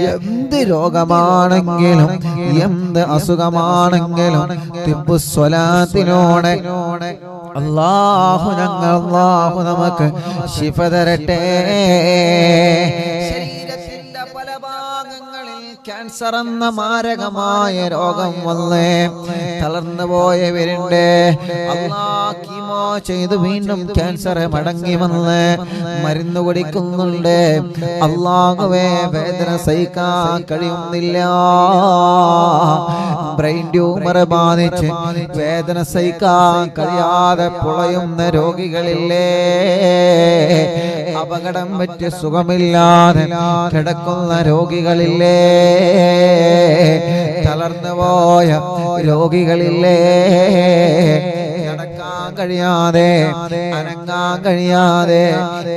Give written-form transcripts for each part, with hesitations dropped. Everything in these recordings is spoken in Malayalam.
എന്ത് രോഗമാണെങ്കിലും എന്ത് അസുഖമാണെങ്കിലും തിബ്ബുസ്വലാത്തിനോടെ അല്ലാഹു നമുക്ക് ശിഫ തരട്ടെ. ശരീരത്തിന്റെ പല ഭാഗങ്ങളിൽ ക്യാൻസർ എന്ന മാരകമായ രോഗം വന്ന് തളർന്നു പോയവരുണ്ട്. അല്ലാഹ് കീമോ ചെയ്ത് വീണ്ടും ക്യാൻസർ മടങ്ങി വന്ന് മരുന്ന് കുടിക്കുന്നുണ്ട്. അല്ലാഹുവേ വേദന സഹിക്കാൻ കഴിയുന്നില്ല. ബ്രെയിൻ ട്യൂമർ ബാധിച്ച് വേദന സഹിക്കാൻ കഴിയാതെ പുളയുന്ന രോഗികളില്ലേ, അപകടം പറ്റി സുഖമില്ലാതെ കിടക്കുന്ന രോഗികളില്ലേ, തളർന്നു പോയ രോഗികളില്ലേ, നടക്കാൻ കഴിയാതെ അനങ്ങാൻ കഴിയാതെ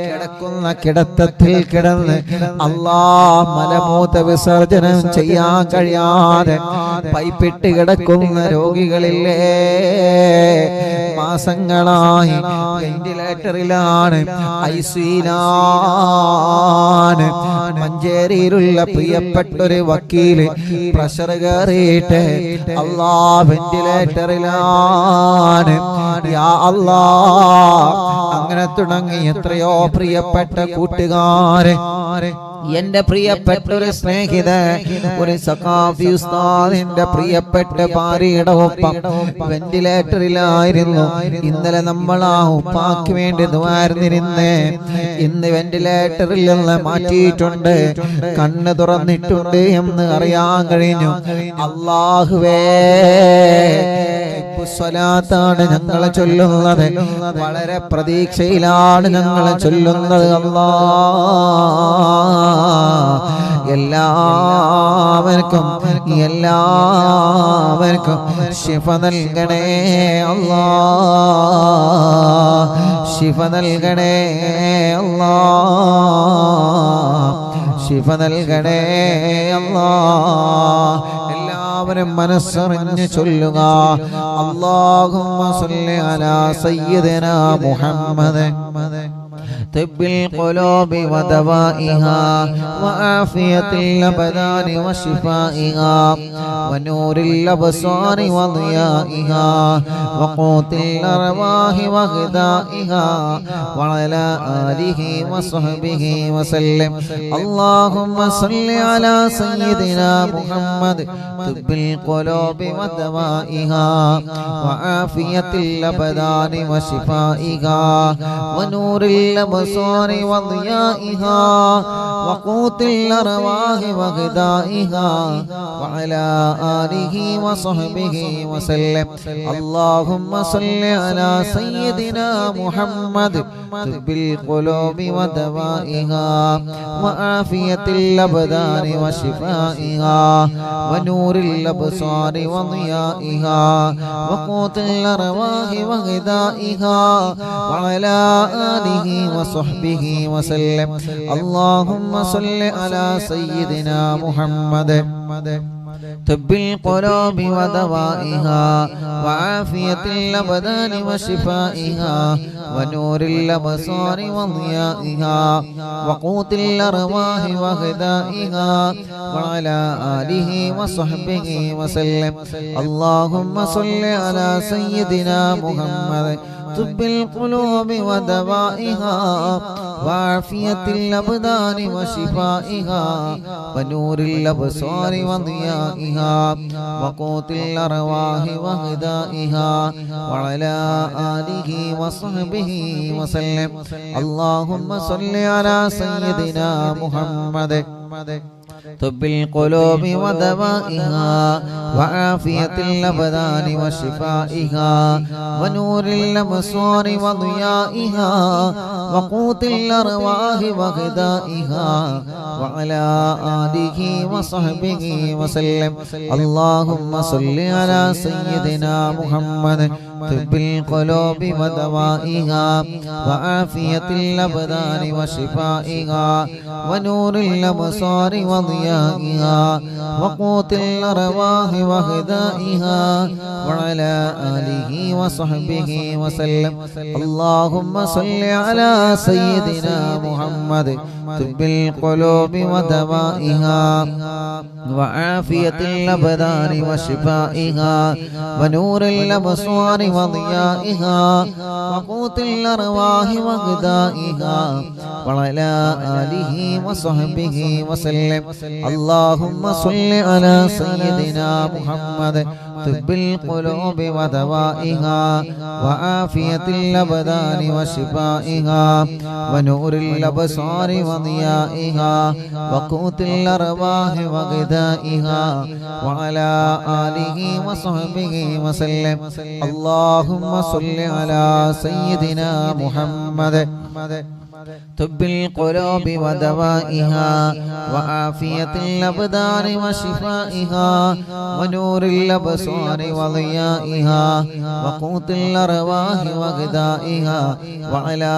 കിടക്കുന്ന കിടത്തത്തിൽ കിടന്ന് അല്ലാഹ് മലമൂത്ര വിസർജനം ചെയ്യാൻ കഴിയാതെ പൈപ്പിട്ട് കിടക്കുന്ന രോഗികളില്ലേ, മാസങ്ങളായി വെന്റിലേറ്ററിലാണ്, ഐസിയിലാണ്. മഞ്ചേരിയിലുള്ള പ്രിയപ്പെട്ടൊരു വക്കീല് പ്രഷർ കയറിയിട്ട് അല്ലാഹ് വെന്റിലേറ്ററിലാണ്. യാ അല്ലാഹ്, അങ്ങനെ തുടങ്ങി എത്രയോ പ്രിയപ്പെട്ട കൂട്ടുകാരെ, എന്റെ പ്രിയപ്പെട്ട ഒരു സ്നേഹിത, ഒരു സഖാഫി ഉസ്താദിന്റെ പ്രിയപ്പെട്ട ഭാര്യയുടെ ഒപ്പം വെന്റിലേറ്ററിലായിരുന്നു. ഇന്നലെ നമ്മൾ ആ ഉപ്പാക്ക് വേണ്ടി ദുആർന്നിരുന്ന് ഇന്ന് വെന്റിലേറ്ററിൽ നിന്ന് മാറ്റിയിട്ടുണ്ട്, കണ്ണ് തുറന്നിട്ടുണ്ട് എന്ന് അറിയാൻ കഴിഞ്ഞു. അല്ലാഹുവേ, സ്വലാത്താണ് ഞങ്ങൾ ചൊല്ലുന്നത്, വളരെ പ്രതീക്ഷയിലാണ് ഞങ്ങൾ ചൊല്ലുന്നത്. എല്ലാവർക്കും ശിഫ നൽകണേ അല്ലാഹ്, ശിഫ നൽകണേ അല്ലാഹ്, ശിഫ നൽകണേ അല്ലാഹ്. എല്ലാവരും മനസ്സറിഞ്ഞ് ചൊല്ലുക. അല്ലാഹുമ്മ സ്വല്ലി അലാ സയ്യിദിനാ മുഹമ്മദ് طب القلوب ودوائها وعافية الأبدان وشفائها ونور الأبصار وضيائها وقوت الأرواح وغذائها وعلى آله وصحبه وسلم. اللهم صل على سيدنا محمد طب القلوب ودوائها وعافية الأبدان وشفائها ونور الأبصار وضيائها وقوت الأرواح وغذائها وعلى آله وصحبه وسلم. اللهم صل على سيدنا محمد طب القلوب ودوائها وعافية الأبدان وشفائها ونور الأبصار وضيائها وقوت الأرواح وغذائها وعلى آله وصحبه وسلم. اللهم صل على سيدنا محمد طب القلوب ودوائها وعافية الأبدان وشفائها ونور الأبصار وضيائها وقوت الأرواح وغذائها وعلى آله وصحبه وسلم. اللهم صل على سيدنا محمد طب القلوب ودوائها وعافية الأبدان وشفائها ونور الأبصار وضيائها وقوت الأرواح وغذائها وعلى آله وصحبه وسلم. اللهم صل على سيدنا محمد طب القلوب ودوائها وعافية الأبدان وشفائها ونور الأبصار وضيائها وقوت الأرواح وغذائها وعلى آله وصحبه وسلم. اللهم صل على سيدنا محمد طب القلوب ودوائها وعافية الأبدان وشفائها ونور الأبصار وضيائها وقوت الأرواح وغذائها وعلى آله وصحبه وسلم. اللهم صل على سيدنا محمد طب القلوب ودوائها وعافية الأبدان وشفائها ونور الأبصار وضيائها وقوت الأرواح وغذائها وعلى آله وصحبه وسلم. اللهم صل على سيدنا محمد طب القلوب ودوائها وعافية الأبدان وشفائها ونور الأبصار وضيائها وقوت الأرواح وغذائها وعلى آله وصحبه وسلم. اللهم صل على سيدنا محمد طب القلوب ودوائها وعافية الأبدان وشفائها ونور الأبصار وضيائها وقوت الأرواح وغذائها وعلى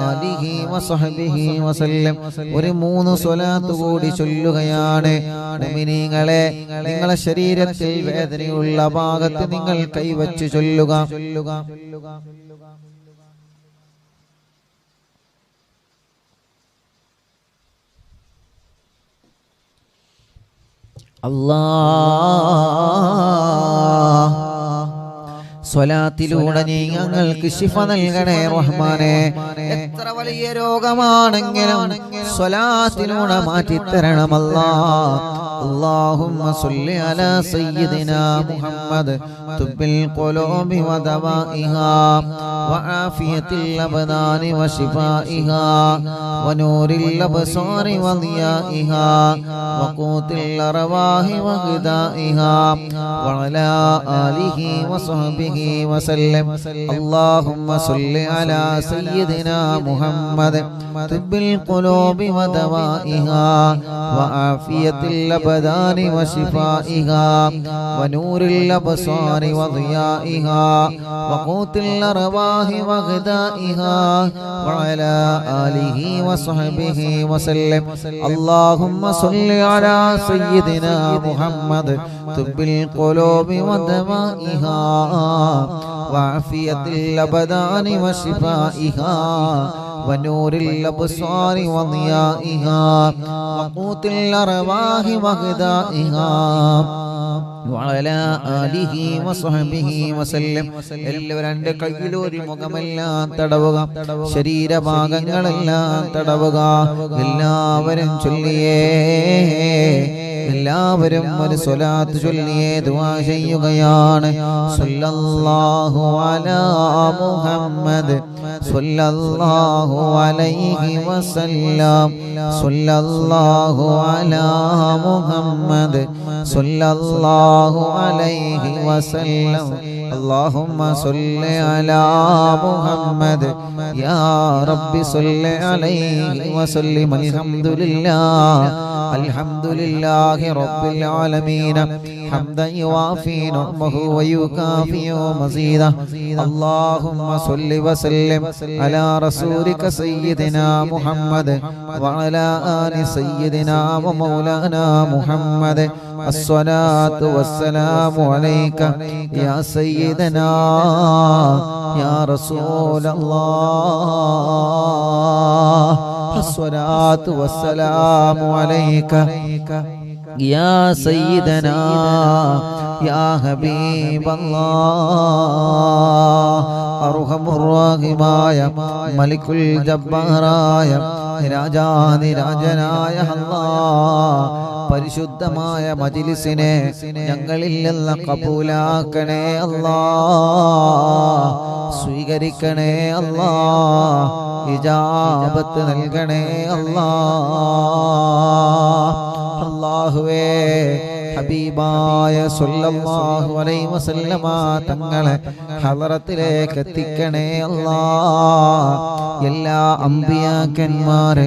آله وصحبه وسلم. ഒരു 3 സ്വലാത്ത് കൂടി ചൊല്ലുകയാണ്. മുഅ്മിനീങ്ങളെ, നിങ്ങളുടെ ശരീരത്തിൽ വേദനയുള്ള ഭാഗത്ത് നിങ്ങൾ കൈവച്ച് ചൊല്ലുക. അല്ലാഹ് സ്വലാത്തിലൂടെ നീ ഞങ്ങൾക്ക് ശിഫ നൽകണേ റഹ്മാനെ. എത്ര വലിയ രോഗമാണെങ്കിലും സ്വലാത്തിലൂടെ മാറ്റിത്തരണം അല്ലാഹ്. اللهم صل على سيدنا محمد طب القلوب ودوائها وعافية الأبدان وشفائها ونور الأبصار وضيائها وقوت الأرواح وغذائها وعلى آله وصحبه وسلم. اللهم صل على سيدنا محمد طب القلوب ودوائها وعافية الأبدان وشفائها ونور الأبصار وضيائها وقوت الأرواح وغذائها وعلى آله وصحبه وسلم. اللهم صل على سيدنا محمد طب القلوب ودوائها وعافية الأبدان وشفائها ونور الأبصار وضيائها وقوت الأرواح وغذائها وعلى آله وصحبه وسلم. എല്ലാവരും രണ്ട് കൈയിലൂരി മുഖമെല്ലാം തടവുക, ശരീരഭാഗങ്ങളെല്ലാം തടവുക. എല്ലാവരും ചൊല്ലിയേ, എല്ലാവരും ഒരു സ്വലാത്ത് ചൊല്ലിയേ ദുആ ചെയ്യുകയാണ്. സല്ലല്ലാഹു അലാ മുഹമ്മദ് സല്ലല്ലാഹു അലൈഹി വസല്ലം സല്ലല്ലാഹു അലാ മുഹമ്മദ് സല്ലല്ലാഹു അലൈഹി വസല്ലം. اللهم صل على محمد يا رب صل عليه وسلم. الحمد لله رب العالمين حمدا يوافي نعمه ويكافئ مزيدا. اللهم صل وسلم على رسولك سيدنا محمد وعلى آل سيدنا ومولانا محمد. الصلاة والسلام عليك يا سيدنا يا رسول الله. الصلاة والسلام عليك يا سيدنا يا حبيب الله. അർഹമുർ റഹീമായ മലിക്കുൽ ജബ്ബാറായ രാജാധിരാജനായ അല്ലാഹ്, പരിശുദ്ധമായ മജ്ലിസിനെ ഞങ്ങളിൽ നിന്ന് കബൂലാക്കണേ അല്ലാഹ്. സ്വീകരിക്കണേ അല്ലാഹ്. ഇജാബത്ത് നൽകണേ അല്ലാഹ്. അല്ലാഹുവേ, ഹബീബായ സല്ലല്ലാഹു അലൈഹി വസല്ലമ തങ്ങളെ ഹളറത്തിലേക്ക് എത്തിക്കണേ അല്ലാഹ്. എല്ലാ അംബിയാക്കന്മാരെ,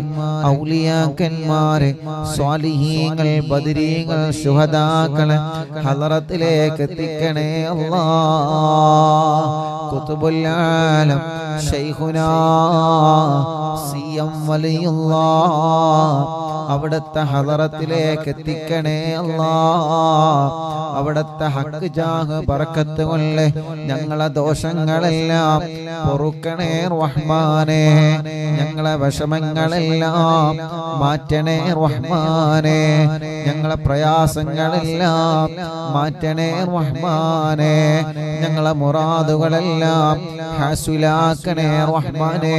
ഔലിയാക്കന്മാരെ, സ്വാലിഹീങ്ങൾ, ബദരീങ്ങൾ, ശുഹദാക്കളെ ഹളറത്തിലേക്ക് എത്തിക്കണേ അല്ലാഹ്. ഖുതുബുൽ ആലം ശൈഖുനാ സിയം വലിയുല്ലാഹ് അവിടുത്തെ ഹദറത്തിലേക്ക് എത്തിക്കണേ അല്ലാ. അവിടുത്തെ ഹക്ക് ജാഹ് ബറക്കത്ത് കൊണ്ട് ഞങ്ങളെ ദോഷങ്ങളെല്ലാം പൊറുക്കണേ റഹ്മാനേ. ഞങ്ങളെ വിഷമങ്ങളെല്ലാം മാറ്റണേ റഹ്മാനേ. ഞങ്ങളെ പ്രയാസങ്ങളെല്ലാം മാറ്റണേ റഹ്മാനേ. ഞങ്ങളെ മുറാദുകളെല്ലാം ഹാസിലാക്കണേ റഹ്മാനേ.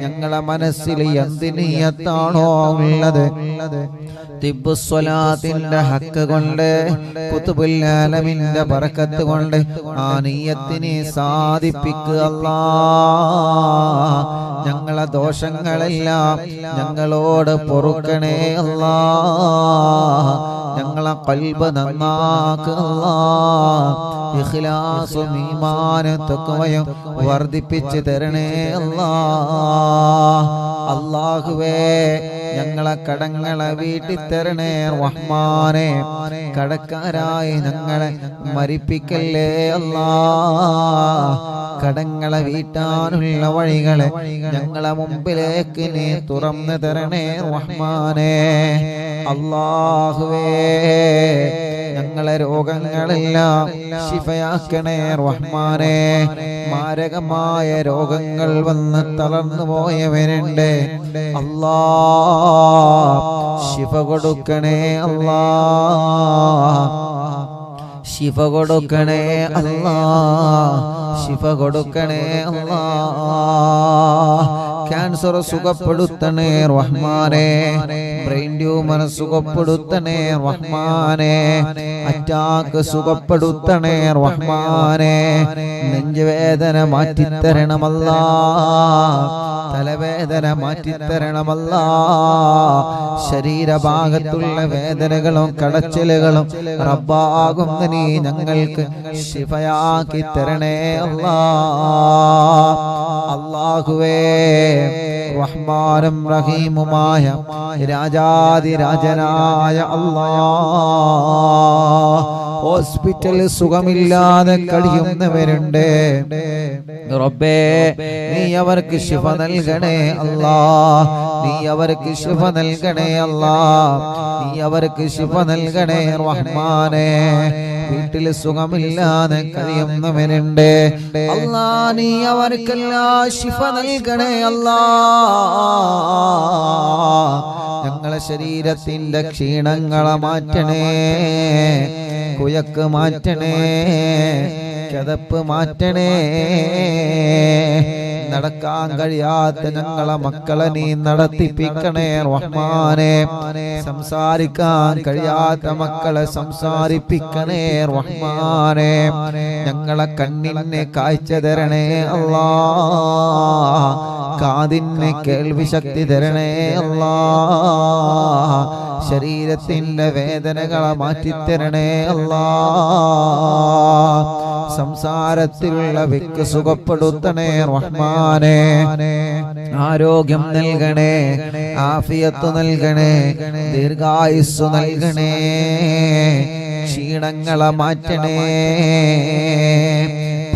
ഞങ്ങളെ മനസ്സിൽ എന്ത് നിയ്യത്താണോ ഉള്ളത് തിബ്ബുസ്വലാത്തിന്റെ ഹക്ക് കൊണ്ട് ഖുതുബുൽ ആലമിന്റെ ബറക്കത്ത് കൊണ്ട് ആ നിയ്യത്തിനെ സാധിപ്പിക്കുക അല്ലാഹ്. ഞങ്ങളെ ദോഷങ്ങളെല്ലാം ഞങ്ങളോട് പൊറുക്കണേ അല്ലാഹ്. ഞങ്ങളെ ഖൽബ് നന്നാക്കുക അല്ലാഹ്. ഇഖ്ലാസും ഈമാനും തഖ്വയും വർദ്ധിപ്പിച്ച് തരണേ അല്ലാഹ്. അല്ലാഹുവേ ഞങ്ങളെ കടങ്ങളെ വീട്ടി തരണേ റഹ്മാനേ. കടക്കാരായി ഞങ്ങളെ മരിപ്പിക്കല്ലേ അല്ലാഹ്. കടങ്ങളെ വീട്ടാനുള്ള വഴികളെ ഞങ്ങളെ മുമ്പിലേക്ക് നീ തുറന്നു തരണേ റഹ്മാനേ. അല്ലാഹുവേ ഞങ്ങളെ രോഗങ്ങളെല്ലാം ശിഫയാക്കണേ റഹ്മാനേ. മാരകമായ രോഗങ്ങൾ വന്ന് തളർന്നു പോയവരുണ്ട് അല്ലാഹ്. ശിഫ കൊടുക്കണേ അല്ലാഹ്. ശിഫ കൊടുക്കണേ അല്ലാഹ്. ശിഫ കൊടുക്കണേ അല്ലാഹ്. ക്യാൻസർ സുഖപ്പെടുത്തണേ റഹ്മാനേ. ബ്രെയിൻ ട്യൂമർ സുഖപ്പെടുത്തണേ റഹ്മാനേ. അറ്റാക്ക് സുഖപ്പെടുത്തണേ റഹ്മാനേ. നെഞ്ചുവേദന മാറ്റിത്തരണമല്ലാ. തലവേദന മാറ്റിത്തരണമല്ലാ. ശരീരഭാഗത്തുള്ള വേദനകളും കടച്ചിലുകളും റബ്ബാകുന്ന നീ ഞങ്ങൾക്ക് ശിഫയാക്കി തരണേ അല്ലാ. അല്ലാഹുവേ റഹ്മാനും റഹീമുമായ രാജാതിരാജനായ അല്ലാഹ്. ഹോസ്പിറ്റലിൽ സുഖമില്ലാതെ കഴിയുന്നവരുണ്ട് റബ്ബേ. നീ അവർക്ക് ശിഫ നൽകണേ അല്ലാഹ്. നീ അവർക്ക് ശിഫ നൽകണേ അല്ലാഹ്. നീ അവർക്ക് ശിഫ നൽകണേ റഹ്മാനേ. വീട്ടിൽ സുഖമില്ലാതെ കഴിയുന്നവരുണ്ട് അല്ലാഹ്. നീ അവർക്കെല്ലാം ശിഫ നൽകണേ അല്ലാഹ്. ഞങ്ങളെ ശരീരത്തിന്റെ ക്ഷീണങ്ങളെ മാറ്റണേ. കുയക്ക് മാറ്റണേ. കിതപ്പ് മാറ്റണേ. നടക്കാൻ കഴിയാത്ത ഞങ്ങളെ മക്കളെ നീ നടത്തിപ്പിക്കണേ റഹ്മാനേ. സംസാരിക്കാൻ കഴിയാത്ത മക്കളെ സംസാരിപ്പിക്കണേ റഹ്മാനേ. ഞങ്ങളെ കണ്ണിനെ കാഴ്ച തരണേ അല്ലാഹ്. കാതിന് കേൾവി ശക്തി തരണേ അല്ലാഹ്. ശരീരത്തിന്റെ വേദനകളെ മാറ്റിത്തരണേ അല്ലാഹ്. സംസാരത്തിലുള്ള വിക്ക് സുഖപ്പെടുത്തണേ റഹ്മാനേ. ആരോഗ്യം നൽകണേ. ആഫിയത്ത് നൽകണേ. ദീർഘായുസ്സു നൽകണേ. ക്ഷീണങ്ങളെ മാറ്റണേ.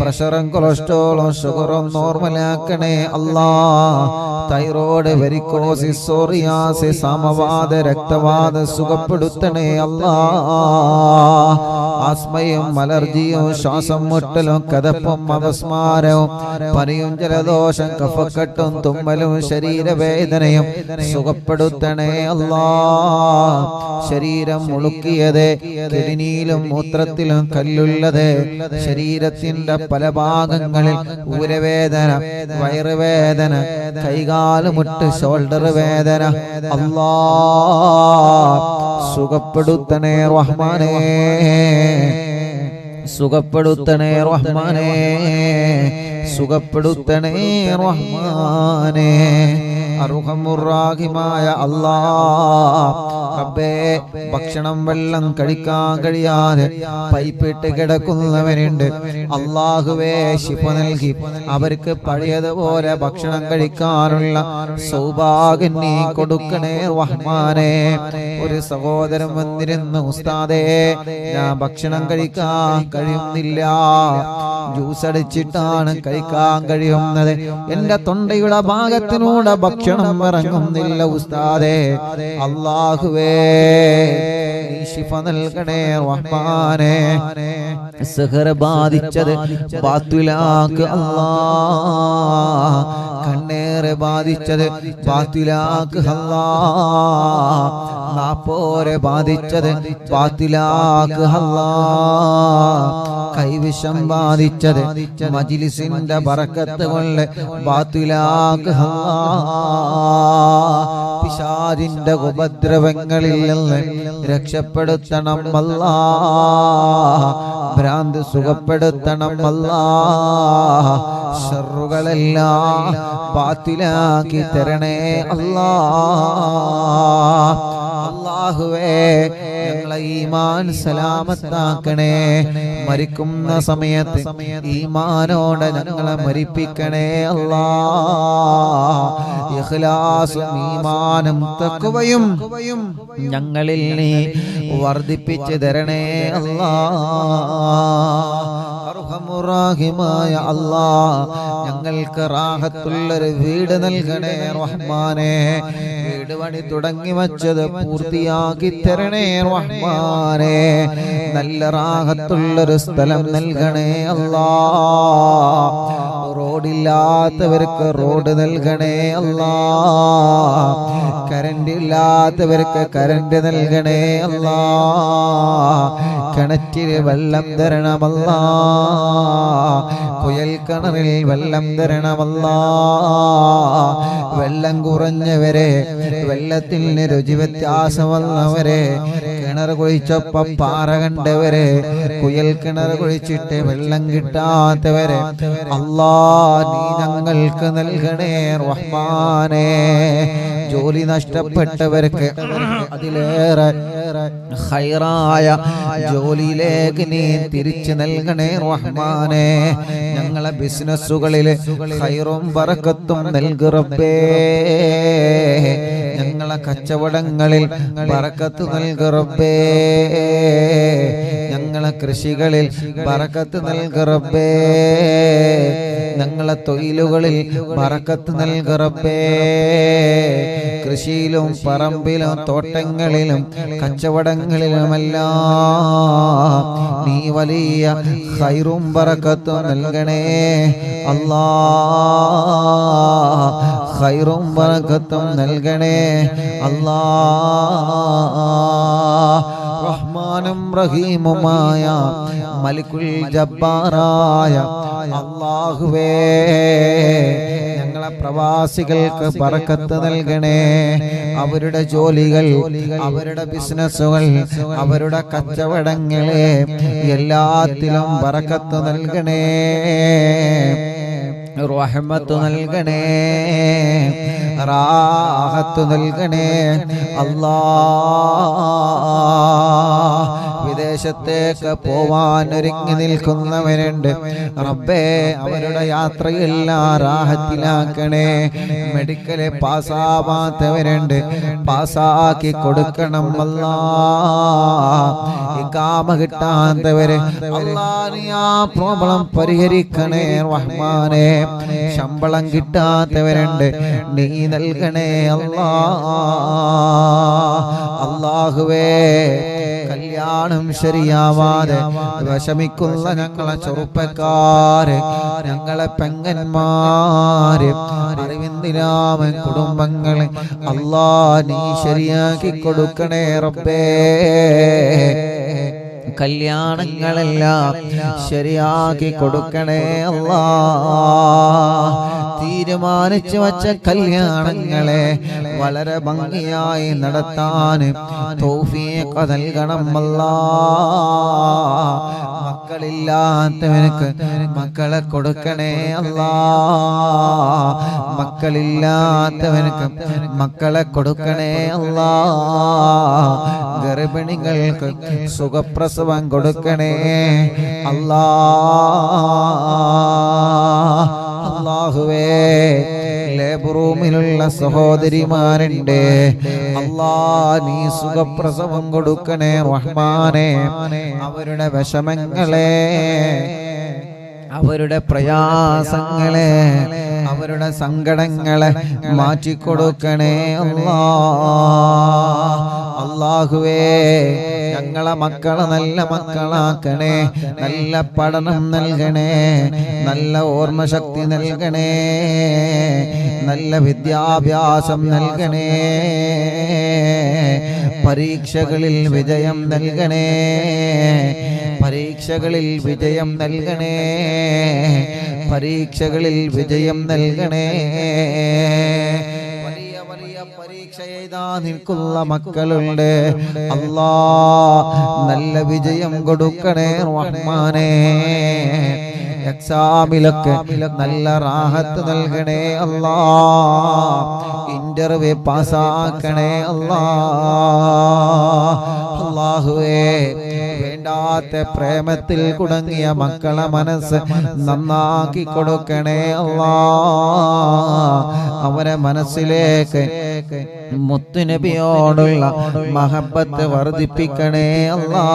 പ്രഷറും കൊളസ്ട്രോളും ഷുഗറും നോർമലാക്കണേ അല്ലാഹ്. തൈറോയ്ഡ്, വെരിക്കോസിസ്, സോറിയാസിസ്, സമവാത, രക്തവാത സുഖപ്പെടുത്തണേ അല്ലാഹ്. ആസ്മയും അലർജിയും ശ്വാസം മുട്ടലും കതപ്പും അപസ്മാരവും പനിയും ജലദോഷം കഫക്കെട്ടും തുമ്മലും ശരീരവേദനയും സുഖപ്പെടുത്തണേ അല്ലാഹ്. ശരീരം മുളുക്കിയത്, കിഡ്നിയിലും മൂത്രത്തിലും കല്ലുള്ളത്, ശരീരത്തിന്റെ പല ഭാഗങ്ങളിൽ ഊരവേദന, വയറുവേദന, കൈകാലുമുട്ട്, ഷോൾഡർ വേദന അല്ലാഹ് സുഖപ്പെടുത്തണേ റഹ്മാനേ. സുഖപ്പെടുത്തണേ റഹ്മാനേ. സുഖപ്പെടുത്തണേ റഹ്മാനേ. അർഹമുർ റഹീമായ അല്ലാഹ് റബ്ബേ ഭക്ഷണം വെള്ളം കഴിക്കാൻ കഴിയാതെ പൈപ്പിട്ട് കിടക്കുന്നവരുണ്ട്. അല്ലാഹുവേ ശിഫ നൽകി അവർക്ക് പഴയതുപോലെ ഭക്ഷണം കഴിക്കാനുള്ള സൗഭാഗ്യം നീ കൊടുക്കണേ റഹ്മാനേ. ഒരു സഹോദരൻ വന്നിരുന്നു, ഉസ്താദേ ഞാൻ ഭക്ഷണം കഴിക്കാൻ കഴിയുന്നില്ല, ജ്യൂസ് അടിച്ചിട്ടാണ് കഴിക്കാൻ കഴിയുന്നത്, എന്റെ തൊണ്ടയുടെ ഭാഗത്തിനൂടെ ഭക്ഷണം ഇറങ്ങുന്നില്ല ഉസ്താദേ. അല്ലാഹുവേ നീ ശിഫ നൽകണേ റഹ്മാനേ. സിഹർ ബാധിച്ചത് ബാത്തുലാക്ക് അല്ലാ, കണ്ണേറെ ബാധിച്ചത് ബാത്തുലാക്ക് അല്ലാ, നാപ്പോരെ ബാധിച്ചത് ബാത്തുലാക്ക് അല്ലാ, കൈവിഷം ബാധിച്ചത് മജ്ലിസിന്റെ ബറക്കത്ത് കൊണ്ട് ബാത്തുലാക്ക് അല്ലാ. പിശാചിന്റെ ഉപദ്രവങ്ങളിൽ നിന്ന് രക്ഷപ്പെടുത്തണം അല്ലാ, ഭ്രാന്ത് സുഖപ്പെടുത്തണം അല്ലാ, ശർറുകളെല്ലാം ബാത്തിലാക്കി തരണേ അല്ലാ. അല്ലാഹുവേ ഞങ്ങളെ ഈമാൻ സലാമത്താക്കണേ, മരിക്കുന്ന സമയത്ത് ഈമാനോടെ ഞങ്ങളെ മരിപ്പിക്കണേ അല്ലാ. ഇഖ്ലാസും ഈമാനും തഖ്വയും ഞങ്ങളിൽ നീ വർദ്ധിപ്പിച്ചു തരണേ അല്ലാ. അർഹമുറാഹിമായ അല്ലാ ഞങ്ങൾക്ക് റാഹത്തുള്ളൊരു വീട് നൽകണേ റഹ്മാനേ. വീട് പണി തുടങ്ങി വച്ചത് പൂർത്തിയാക്കി തരണേ റഹ്മാനേ. നല്ല റാഹത്തുള്ളൊരു സ്ഥലം നൽകണേ അല്ലാ. റോഡില്ലാത്തവർക്ക് റോഡ് നൽകണേ അല്ലാ. കറന്റ് ഇല്ലാത്തവർക്ക് കറന്റ് നൽകണേ അല്ലാ. കിണറ്റിൽ വെള്ളം തരണമല്ലാ, കുയൽ കിണറിൽ വെള്ളം തരണമല്ലാ. വെള്ളം കുറഞ്ഞവരെ, വെള്ളത്തിന് രുചി വ്യത്യാസം വന്നവരെ, കിണർ കുഴിച്ചപ്പോ പാറ കണ്ടവരെ, കുയൽ കിണർ കുഴിച്ചിട്ട് വെള്ളം കിട്ടാത്തവരെ അല്ലാ നീ ഞങ്ങൾക്ക് നൽകണേ റഹ്മാനേ. ജോലി നഷ്ടപ്പെട്ടവർക്ക് അതിലേറെ ഖൈറായ ജോലിയിലേക്ക് നീ തിരിച്ചു നൽകണേ റഹ്മാനേ. ഞങ്ങളെ ബിസിനസ്സുകളിൽ ഖൈറും ബറക്കത്തും നൽകു റബ്ബേ. ഞങ്ങളെ കച്ചവടങ്ങളിൽ ബറക്കത്ത് നൽകു റബ്ബേ. ഞങ്ങളെ കൃഷികളിൽ ബറക്കത്ത് നൽകു റബ്ബേ. ഞങ്ങളെ തൊഴിലുകളിൽ ബറക്കത്ത് നൽകു റബ്ബേ. കൃഷിയിലും പറമ്പിലും തോട്ടങ്ങളിലും കച്ചവടങ്ങളിലുമെല്ലാം നീ വലിയ ഖൈറും ബറക്കത്തും നൽകണേ അല്ലാ. ഖൈറും ബറക്കത്തും നൽകണേ അല്ലാ. റഹ്മാനും റഹീമുമായ മലിക്കുൽ ജബ്ബാറായ അല്ലാഹുവേ ഞങ്ങളെ പ്രവാസികൾക്ക് ബറക്കത്ത് നൽകണേ. അവരുടെ ജോലികൾ, അവരുടെ ബിസിനസ്സുകൾ, അവരുടെ കച്ചവടങ്ങളെ എല്ലാത്തിലും ബറക്കത്ത് നൽകണേ, റഹ്മത്ത് നൽകണേ, റാഹത്ത് നൽകണേ അല്ലാ. വിദേശത്തേക്ക് പോവാൻ ഒരുങ്ങി നിൽക്കുന്നവരുണ്ട് റബ്ബേ, അവരുടെ യാത്രയെല്ലാം റാഹത്തിലാക്കണേ. മെഡിക്കല് പാസ്സാവാത്തവരുണ്ട്, പാസ്സാക്കി കൊടുക്കണം അല്ലാ. ഇഖാമ കിട്ടാത്തവര് അല്ലാ നീ ആ പ്രോബ്ലം പരിഹരിക്കണേ റഹ്മാനേ. ശമ്പളം കിട്ടാത്തവരുണ്ട്, നീ നൽകണേ അല്ലാ. അല്ലാഹുവേ കല്യാണം ശരിയാവാതെ വിഷമിക്കുന്ന ഞങ്ങളെ ചെറുപ്പക്കാര്, ഞങ്ങളെ പെങ്ങന്മാര്, അറിവിന്ദിരാമൻ കുടുംബങ്ങളെ അല്ലാ നീ ശരിയാക്കി കൊടുക്കണേ റബ്ബേ. കല്യാണങ്ങളെല്ലാം ശരിയാക്കി കൊടുക്കണേ അല്ലാ. തീരുമാനിച്ചു വച്ച കല്യാണങ്ങളെ വളരെ ഭംഗിയായി നടത്താൻ തൗഫീഖ് നൽകണം അല്ലാ. മക്കളില്ലാത്തവർക്ക് മക്കളെ കൊടുക്കണേ അല്ലാ. മക്കളില്ലാത്തവർക്ക് മക്കളെ കൊടുക്കണേ അല്ലാ. ഗർഭിണികൾക്ക് സുഖപ്രസവം കൊടുക്കണേ അല്ലാ. അല്ലാഹുവേ ലേബർ റൂമിലുള്ള സഹോദരിമാരുണ്ട് അല്ലാ, നീ സുഖപ്രസവം കൊടുക്കണേ റഹ്മാനെ. അവരുടെ വിഷമങ്ങളെ, അവരുടെ പ്രയാസങ്ങളെ, അവരുടെ സങ്കടങ്ങളെ മാറ്റിക്കൊടുക്കണേ അല്ലാ. അല്ലാഹുവേ ഞങ്ങളെ മക്കളെ നല്ല മക്കളാക്കണേ, നല്ല പഠനം നൽകണേ, നല്ല ഓർമ്മശക്തി നൽകണേ, നല്ല വിദ്യാഭ്യാസം നൽകണേ, പരീക്ഷകളിൽ വിജയം നൽകണേ, പരീക്ഷകളിൽ വിജയം നൽകണേ, പരീക്ഷകളിൽ വിജയം നൽകണേ. വലിയ വലിയ പരീക്ഷ എഴുതാ നിൽക്കുന്ന മക്കളുണ്ട് അല്ലാ, നല്ല വിജയം കൊടുക്കണേ റഹ്മാനേ. എക്സാമിലൊക്കെ നല്ല റാഹത്ത് നൽകണേ അല്ലാ, ഇന്റർവ്യൂ പാസ്സാക്കണേ അല്ലാ. അല്ലാഹുവേ വേണ്ടാത്ത പ്രേമത്തിൽ കുടുങ്ങിയ മക്കളെ മനസ്സ് നന്നാക്കി കൊടുക്കണേ അല്ലാ. അവരെ മനസ്സിലേക്ക് മുത്തുനബിയോടുള്ള മഹബത്ത് വർദ്ധിപ്പിക്കണേ അല്ലാ.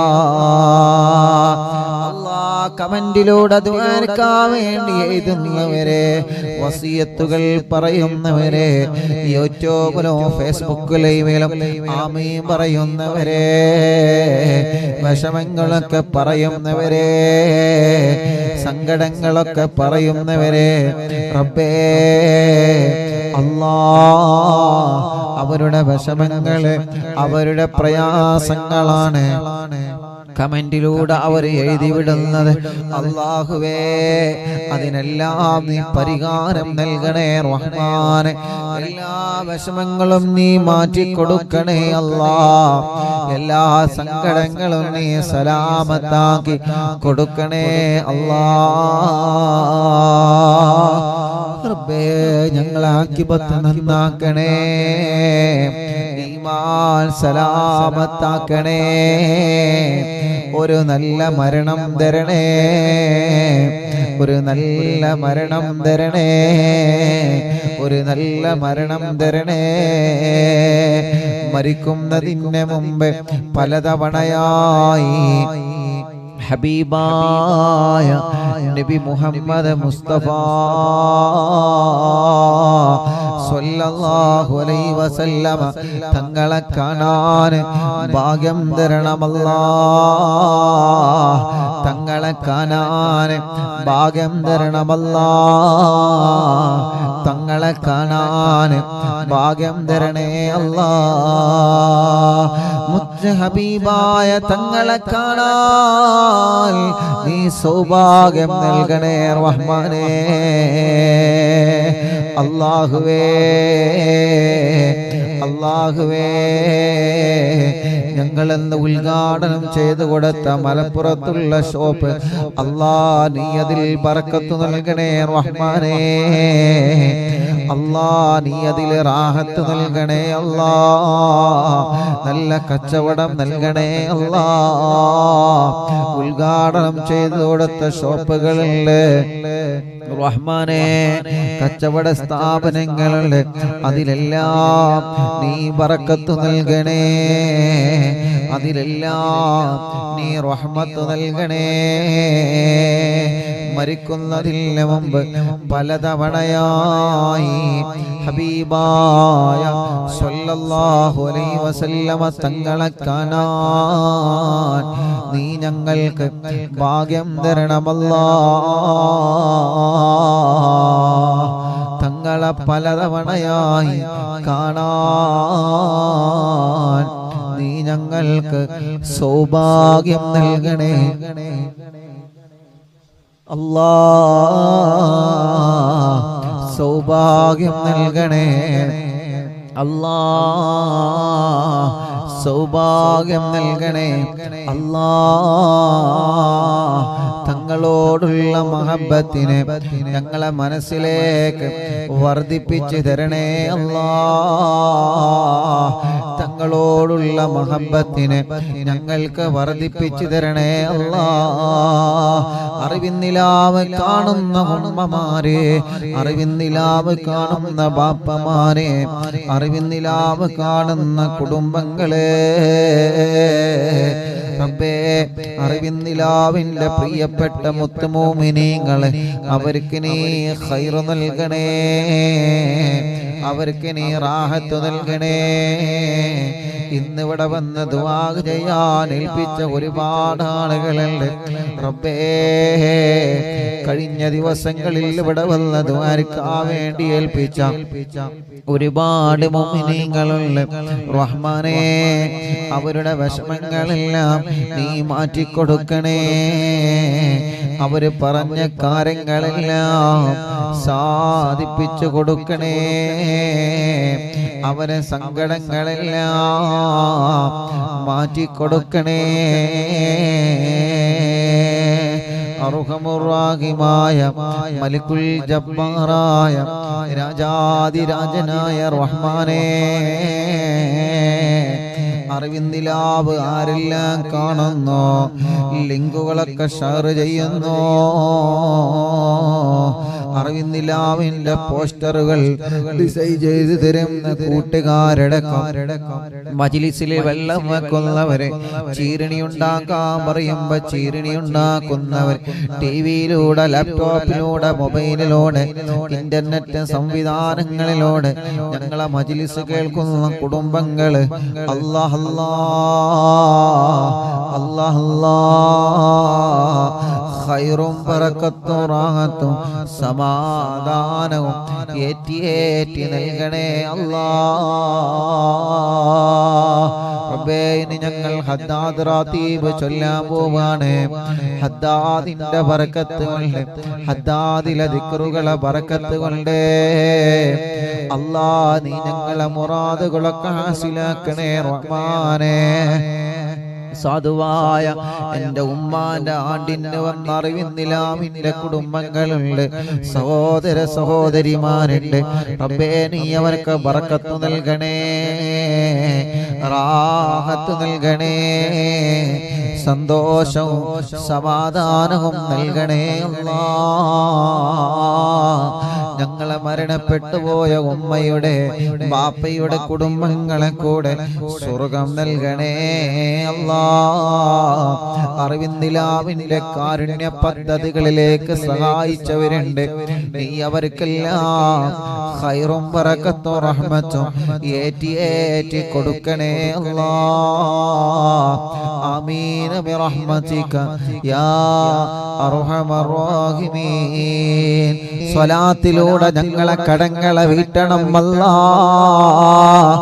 കമന്റിലൂടെ ദുആക്കാൻ വേണ്ടി എഴുതുന്നവരെ, വസിയത്തുകൾ പറയുന്നവരെ, യൂട്യൂബിലും ഫേസ്ബുക്കിലും ആമീൻ പറയുന്നവരെ, വിഷമങ്ങളൊക്കെ പറയുന്നവരെ, സങ്കടങ്ങളൊക്കെ പറയുന്നവരെ, റബ്ബേ അല്ലാ അവരുടെ വിഷമങ്ങള്, അവരുടെ പ്രയാസങ്ങളാണ് കമന്റിലൂടെ അവർ എഴുതി വിടുന്നത്. അല്ലാഹുവേ അതിനെല്ലാം നീ പരിഹാരം നൽകണേ റഹ്മാനെ. എല്ലാ വിഷമങ്ങളും നീ മാറ്റിക്കൊടുക്കണേ അല്ലാ. എല്ലാ സങ്കടങ്ങളും നീ സലാമത്താക്കി കൊടുക്കണേ അല്ലാ. റബ്ബേ ഞങ്ങളെ ആഖിബത്ത് നന്നാക്കണേ, ഈമാൻ സലാമത്താക്കണേ, ഒരു നല്ല മരണം തരണേ, ഒരു നല്ല മരണം തരണേ, ഒരു നല്ല മരണം തരണേ. മരിക്കുന്നതിന് മുമ്പ് പലതവണയായി ഹബീബായ നബി മുഹമ്മദ് മുസ്തഫ സ്വല്ലല്ലാഹു അലൈഹി വസല്ലമ തങ്ങളെ കാണാൻ ഭാഗ്യം തരണമല്ലാ. തങ്ങളെ കാണാൻ ഭാഗ്യം തരണമല്ലാ. തങ്ങളെ കാണാൻ ഭാഗ്യം തരണേ അല്ലാ. മുത്ത് ഹബീബായ തങ്ങളെ കാണാൻ നീ സൗഭാഗ്യം നൽകണേ റഹ്മാനേ. അല്ലാഹുവേ അല്ലാഹുവേ ഞങ്ങളെന്ന് ഉദ്ഘാടനം ചെയ്തു കൊടുത്ത മലപ്പുറത്തുള്ള ഷോപ്പ് അല്ലാ നീ അതിൽ ബർക്കത്ത് നൽകണേ റഹ്മാനേ. അല്ലാ നീ അതിൽ റാഹത്ത് നൽകണേ അല്ലാ. നല്ല കച്ചവടം നൽകണേ അല്ലാ. ഉദ്ഘാടനം ചെയ്തു കൊടുത്ത ഷോപ്പുകളിൽ റഹ്മാനേ, കച്ചവട സ്ഥാപനങ്ങളുണ്ട്, അതിലെല്ലാം നീ ബറക്കത്ത് നൽകണേ, അതിലെല്ലാം നീ റഹ്മത്ത് നൽകണേ. മരിക്കുന്നതിന് മുമ്പ് പലതവണയായി ഹബീബായ സ്വല്ലല്ലാഹു അലൈഹി വസല്ലമ തങ്ങളെ കാണാൻ നീ ഞങ്ങൾക്ക് ഭാഗ്യം തരണമല്ലാ. തങ്ങളെ പലതവണയായി കാണാൻ നീ ഞങ്ങൾക്ക് സൗഭാഗ്യം നൽകണേ അല്ലാ. സൗഭാഗ്യം നൽകണേ അല്ലാ. സൗഭാഗ്യം നൽകണേ അല്ലാ. തങ്ങളോടുള്ള മഹബത്തിനെ ഞങ്ങളെ മനസ്സിലേക്ക് വർദ്ധിപ്പിച്ചു തരണേ അല്ലാ. തങ്ങളോടുള്ള മഹബത്തിനെ ഞങ്ങൾക്ക് വർദ്ധിപ്പിച്ചു തരണേ അല്ലാ. അറിവിന്നിലാവ് കാണുന്ന ഉമ്മമാരെ, അറിവിന്നിലാവ് കാണുന്ന ബാപ്പമാരെ, അറിവിന്നിലാവ് കാണുന്ന കുടുംബങ്ങളെ റബ്ബേ, അറിവിന്നിലാവിന്റെ പ്രിയപ്പെട്ട മുത്തുമോമിനീങ്ങളെ അവർക്ക് നീ ഖൈർ നൽകണേ, അവർക്ക് നീ റാഹത്ത് നൽകണേ. ഇന്നിവിടെ വന്ന് ദുആ ചെയ്യാൻ ഏൽപ്പിച്ച ഒരുപാട് ആളുകളുണ്ട് റബ്ബേ. കഴിഞ്ഞ ദിവസങ്ങളിൽ ഇവിടെ വന്ന് ദുആക്കാൻ വേണ്ടി ഏൽപ്പിച്ച ഒരുപാട് മുഅ്മിനീങ്ങളുണ്ട് റഹ്മാനേ. അവരുടെ വിഷമങ്ങളെല്ലാം നീ മാറ്റിക്കൊടുക്കണേ. അവര് പറഞ്ഞ കാര്യങ്ങളെല്ലാം സാധിപ്പിച്ചു കൊടുക്കണേ. അവരെ സങ്കടങ്ങളെല്ലാം മാറ്റിക്കൊടുക്കണേ. അർഹമുർ-റഹീമായ മലിക്കുൽ ജബ്ബാറായ രാജാതിരാജനായ റഹ്മാനേ, അറിവിന്നിലാവ് ആരെല്ലാം കാണുന്നു, ലിങ്കുകളൊക്കെ ഷെയർ ചെയ്യുന്നു, അറിവിന്നിലാവിന്റെ പോസ്റ്ററുകൾ ഡിസൈൻ ചെയ്ത് തരുന്ന കൂട്ടുകാരുടെ മജ്‌ലിസിലെ വെള്ളം വെക്കുന്നവരെ, ചീരണി ഉണ്ടാക്കാൻ പറയുമ്പോ ചീരണി ഉണ്ടാക്കുന്നവർ, ടിവിയിലൂടെ ലാപ്ടോപ്പിലൂടെ മൊബൈലിലൂടെ ഇന്റർനെറ്റ് സംവിധാനങ്ങളിലൂടെ ഞങ്ങളെ മജ്‌ലിസ് കേൾക്കുന്ന കുടുംബങ്ങള് അല്ലാഹ് അല്ലാഹ് അല്ലാഹ് ഖൈറും ബറക്കത്തും റാഹത്തും സമാധാനവും ഏറ്റി നൽകണേ അല്ലാഹ്. റബ്ബേ, ഇനി ഞങ്ങൾ ഹദ്ദാദ് റാത്തീബ് ചൊല്ലാൻ പോവാണ്. ഹദ്ദാദിന്റെ ബറക്കത്ത് കൊണ്ട്, ഹദ്ദാദിലെ ദിക്റുകളെ ബറക്കത്ത് കൊണ്ട് അല്ലാഹ് നീ ഞങ്ങളെ മുറാദുകളൊക്കെ ഹാസിലാക്കണേ റഹ്മാനേ. സാധുവായ എൻ്റെ ഉമ്മാന്റെ ആണ്ടിന് വന്നറിവിന്നിലാമിന്റെ കുടുംബങ്ങളുണ്ട്, സഹോദര സഹോദരിമാരുണ്ട്. റബ്ബേ, നീ അവർക്ക് ബറക്കത്ത് നൽകണേ, റാഹത്ത് നൽകണേ, സന്തോഷവും സമാധാനവും നൽകണേ അല്ലാഹ്. ഞങ്ങളെ മരണപ്പെട്ടു പോയ ഉമ്മയുടെ ബാപ്പയുടെ കുടുംബങ്ങളെ കൂടെ സ്വർഗം നൽകണേ അല്ലാഹ്. അറിവിന്നിലാവിന്റെ കാരുണ്യ പദ്ധതികളിലേക്ക് സഹായിച്ചവരുണ്ട്, നീ അവർക്കെല്ലാം ഖൈറും ബറക്കത്തും റഹ്മത്തും ഏറ്റി കൊടുക്കണേ അല്ലാഹ്. ആമീൻ ബിറഹ്മതിക യാ അർഹമർ റഹീമീൻ. സ്വലാത്തിലൂടെ ഞങ്ങളെ കടങ്ങളെ വീട്ടണം അല്ലാഹ്.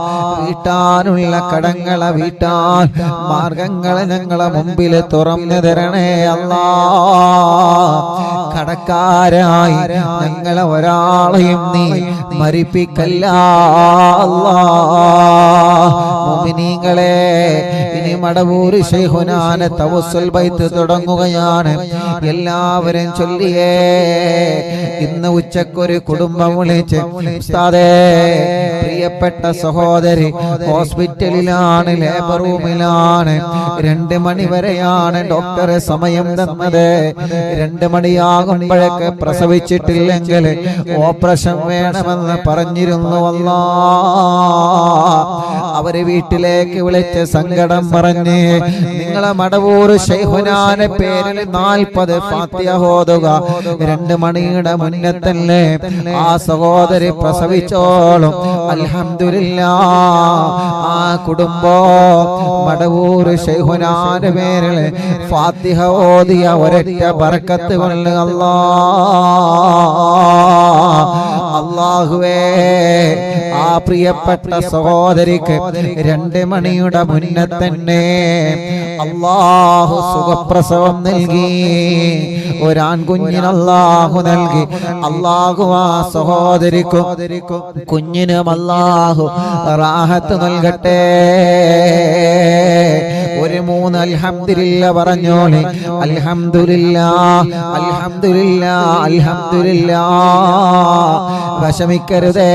വീട്ടാനുള്ള കടങ്ങളെ വീട്ടാൻ മാർഗങ്ങളെ ഞങ്ങളെ മുമ്പിൽ തുറന്നു തരണേ അല്ലാഹ്. കടക്കാരായി ഞങ്ങളെ ഒരാളെയും നീ മരിപ്പിക്കല്ല അല്ലാഹ്. മുഅ്മിനീങ്ങളെ, ഇനി മടവൂർ ശൈഖുനാനെ തവസ്സുൽ ബൈത്ത് തുടങ്ങുകയാണ്. എല്ലാവരും ചൊല്ലിയേ. ഇന്ന് ഉച്ചക്കൊരു കുടുംബം വിളിച്ച്, ഉസ്താദേ, പ്രിയപ്പെട്ട സഹോദരി ഹോസ്പിറ്റലിലാണ്, ലേബർ റൂമിലാണ്, 2 മണി വരെയാണ് ഡോക്ടറെ സമയം തന്നത്. 2 മണിയാകുമ്പോഴൊക്കെ പ്രസവിച്ചിട്ടില്ലെങ്കിൽ ഓപ്പറേഷൻ വേണമെന്ന് പറഞ്ഞിരുന്നു അല്ലാഹ്. അവര് വീട്ടിലേക്ക് വിളിച്ച് സങ്കടം പറഞ്ഞ്, നിങ്ങളെ മടവൂർ ശൈഖുനാന്റെ പേരിൽ 40 ഫാത്തിഹ ഓതുക, 2 മണിയുടെ മുന്നേ തന്നെ ആ സഹോദരി പ്രസവിച്ചോളും. അൽഹംദുലില്ലാഹ്, ആ കുടുംബം മടവൂർ ശൈഖുനാന്റെ പേരിൽ ഫാത്തിഹ ഓതിയ ഒരൊറ്റ ബറക്കത്ത് കൊണ്ട് അല്ലാഹ് അല്ലാഹുവേ ആ പ്രിയപ്പെട്ട സഹോദരിക്ക് 2 മണിയുടെ മുന്നേ തന്നെ അല്ലാഹു സുഖപ്രസവം നൽകി. ഒരാൺകുഞ്ഞിന് അല്ലാഹു നൽകി. അല്ലാഹു ആ സഹോദരിക്കും കുഞ്ഞിനും അല്ലാഹു റാഹത്ത് നൽകട്ടെ. ഒരു 3 അൽഹംദുലില്ലാ പറഞ്ഞോളി. അൽഹംദുലില്ലാ അൽഹംദുലില്ലാ അൽഹംദുലില്ലാ. വിഷമിക്കരുതേ.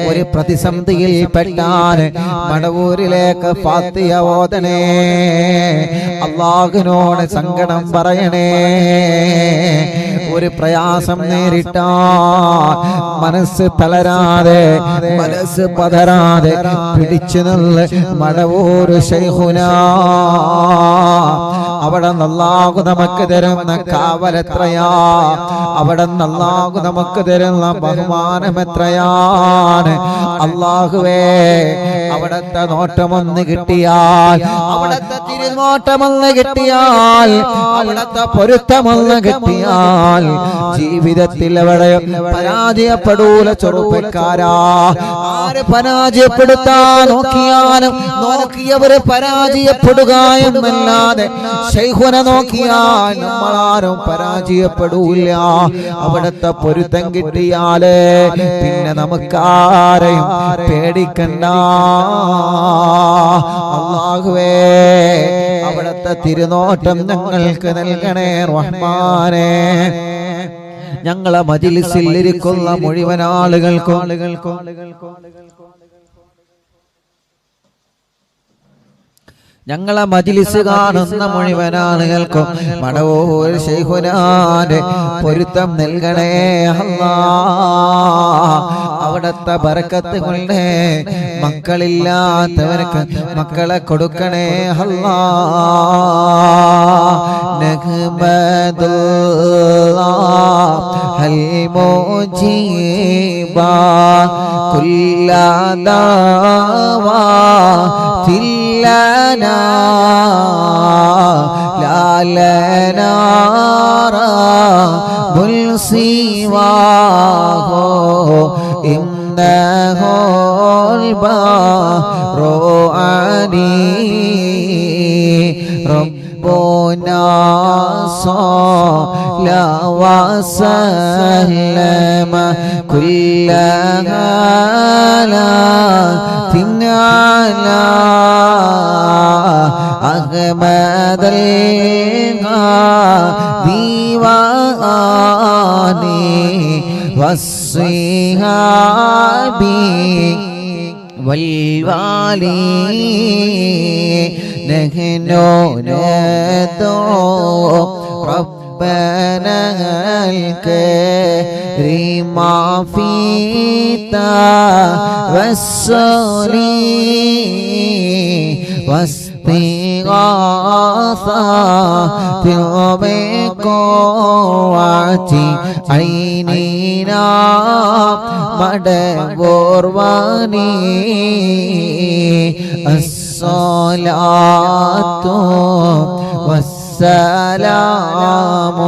ഒരു പ്രതിസന്ധിയിൽ പെട്ടാൽ മടവൂരിലേക്ക് ഫാത്തിഹ ഓതണേ. അല്ലാഹുവിനോട് സങ്കടം പറയണേ. ഒരു പ്രയാസം നേരിട്ടാൽ മനസ്സ് തളരാതെ മനസ്സ് പതരാതെ പിടിച്ചു നിന്ന് മടവൂർ ശൈഖുനാ അവിടെ അല്ലാഹു നമുക്ക് തരുന്ന കാവലെത്രയാ, അവിടെ അല്ലാഹു നമുക്ക് തരുന്ന ബഹുമാനം എത്രയാണ്. അല്ലാഹുവേ അവിടത്തെ നോട്ടമൊന്ന് കിട്ടിയാൽ, അവിടത്തെ തിരുനോട്ടമൊന്ന് കിട്ടിയാൽ, അവിടത്തെ പൊരുത്തമൊന്ന് കിട്ടിയാൽ ജീവിതത്തിൽ അവിടെ പരാജയപ്പെടൂല. ചെറുപ്പക്കാരാ, ആര് പരാജയപ്പെടുത്താൻ നോക്കിയാലും നോക്കിയവര് പരാജയപ്പെടുക എന്നല്ലാതെ ശൈഖുന നോക്കിയാൽ നമ്മളാരും പരാജയപ്പെടൂല. അവിടത്തെ പൊരുത്തം കിട്ടിയാല് പിന്നെ നമുക്കാരെയും പേടിക്കണ്ട. അല്ലാഹുവേ അവിടത്തെ തിരുനോട്ടം ഞങ്ങൾക്ക് നൽകണേ റഹ്മാനേ. ഞങ്ങളെ മജ്‌ലിസിൽ ഇരിക്കുന്ന മുഴുവൻ ആളുകൾക്കും ഞങ്ങളെ മജ്‌ലിസ് കാണുന്ന മുഴുവൻ ആളുകൾക്കും മടവൂർ ശൈഖുനാന്റെ പൊരുത്തം നൽകണേ അല്ലാഹ്. അവിടത്തെ ബറക്കത്ത് കൊണ്ട് മക്കളില്ലാത്തവർക്ക് മക്കളെ കൊടുക്കണേ അല്ലാഹ്. നഹ്മദുല്ലാഹൽ മുജീബ കുല്ലാ ദഅവാതിൽ لنا لا لنا رب سواه إنه البر عليم ربنا صلى وسلم كل هالات على أحمد الغادي والصحاب والوالي نحن ندعو ربنا الكريم في توسلي واستغاثة بقوة عيننا مدبور واني الصلاة والسلام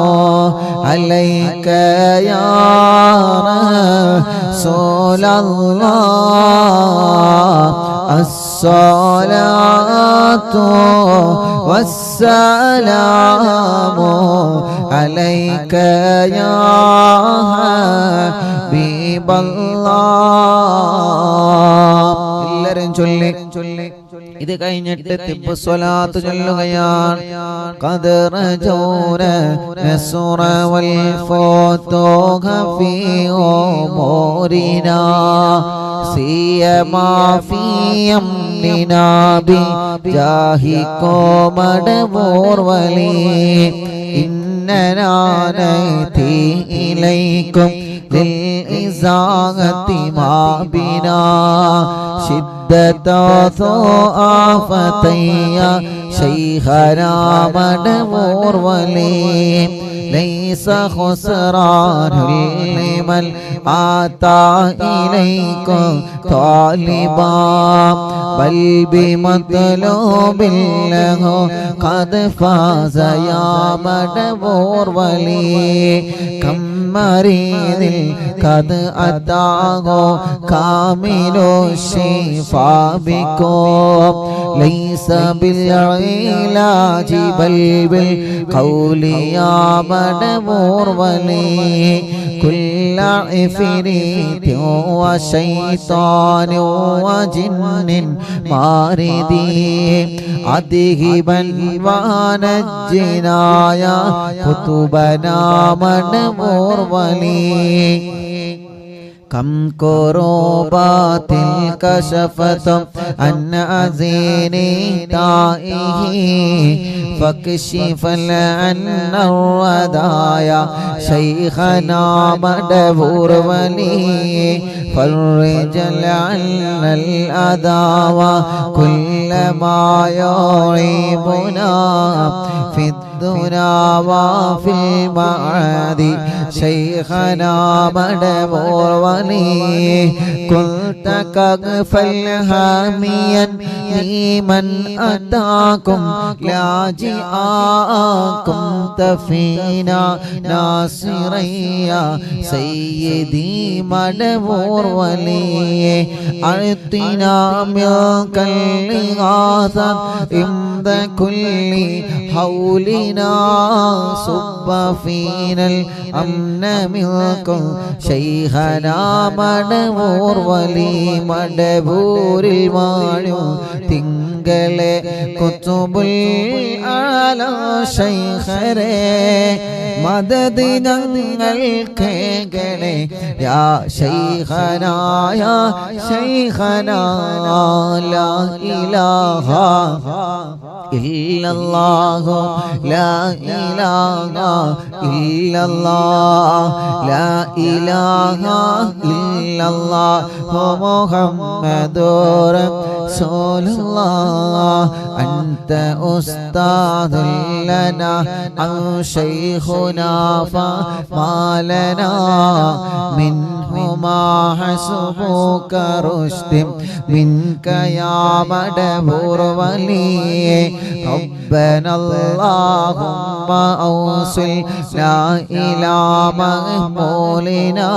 عليك يا رسول الله. الصلاة والسلام عليك يا حبيب الله. എല്ലാവരും ചൊല്ലി ഇത് കഴിഞ്ഞിട്ട് തിബ്ബു സ്വലാത്ത് ചൊല്ലുകയാണ്. ഖദർ ജൗന നസ്റ വൽ ഫതൂഹ ഫീ ഉമൂരിനാ സിയമാ ഫീ അംനിനാ ബിജാഹികോ മടവൂർ വലി ഇന്നനാ നഅതി ഇലൈക്കും للإزاغة ما بنا شدة ضعفتي شيخنا مدبور ولي ليس خسران لمن آتى إليكم طالبا بل بمطلوب له قد فاز يا مدبور ولي كم مريض قد أتاه كامل الشفاء بكم ليس بالعلاج بل بالقول يا مدبور ولي كل عفريت وشيطان وجن ماردي أذهبا ونجنا يا كتبنا مدبور ولي كم كروبات كشفت عن أزيني تائه فاكشف عنا الردايا شيخنا مدبور ولي فرج عنا الأذى وكل ما يعيبنا في الدنيا وفي المعاد شيخنا مدبور ولي كنت كغفل هاميا لمن أتاكم لاجئاكم تفينا ناصريا سيدي مدبور ولي أعطنا منك الإغاثة عند كل حولنا صب فينا الأمن منكم شيخنا مدبور ولي مدبور المعلوم തിങ്കളെ കുത്തുബുൽ ആല ശൈഖരേ മദദ് ഞങ്ങൾക്ക് കേളെ യാ ശൈഖനാ യാ ശൈഖനാ ലാ ഇലാഹ ഇല്ലല്ലാഹു ലാ ഇലാഹ ഇല്ലല്ലാഹ് ലാ ഇലാഹ ഇല്ലല്ലാഹു മുഹമ്മദുർ റസൂലുള്ളാഹ് അൻത ഉസ്താദുൽ ലനാ ഔ ശൈഖുനാ ഫമാ ലനാ മിൻഹുമാ ഹസ്ബുക റുശ്ദി മിൻക യാ മദബൂർ വലി ربنا اللهم أوصلنا إلى مقبولنا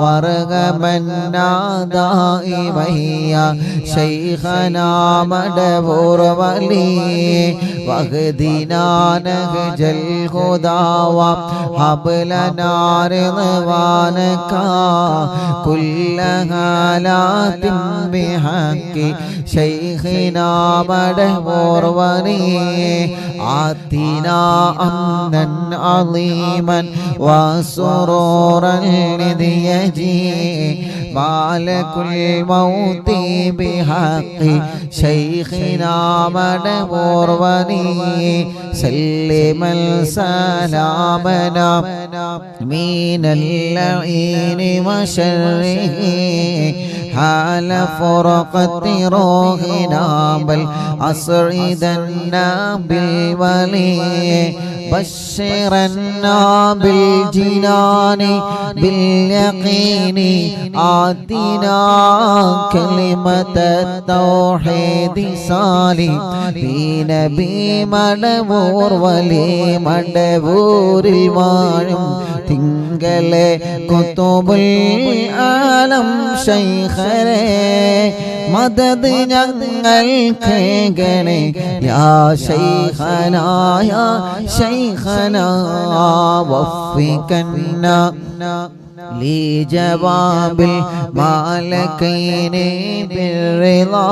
وارغمنا دائما يا شيخنا مدبور ولي واهدنا نهج الهدى وهب لنا رضوانك كل حالات بحق شيخنا مدبور ولي آتنا أمنا عظيما وسرورا إذ يجي مالك الموت بحق شيخنا مدبور ولي سلم سلامنا من اللعين وشره حال فرقة روحنا بل أسعدنا بالولي بشرنا بالجنان باليقين آتنا كلمة التوحيد صالي بنبي مدبور ولي مدبور المعلوم തിങ്കളെ കുത്തുബുൽ ആലം ശൈഖരേ മദദ് ഞങ്ങൾക്ക് കേളെ യാ ശൈഖനാ യാ ശൈഖനാ വഫികന്ന لجواب المالكين بالرضا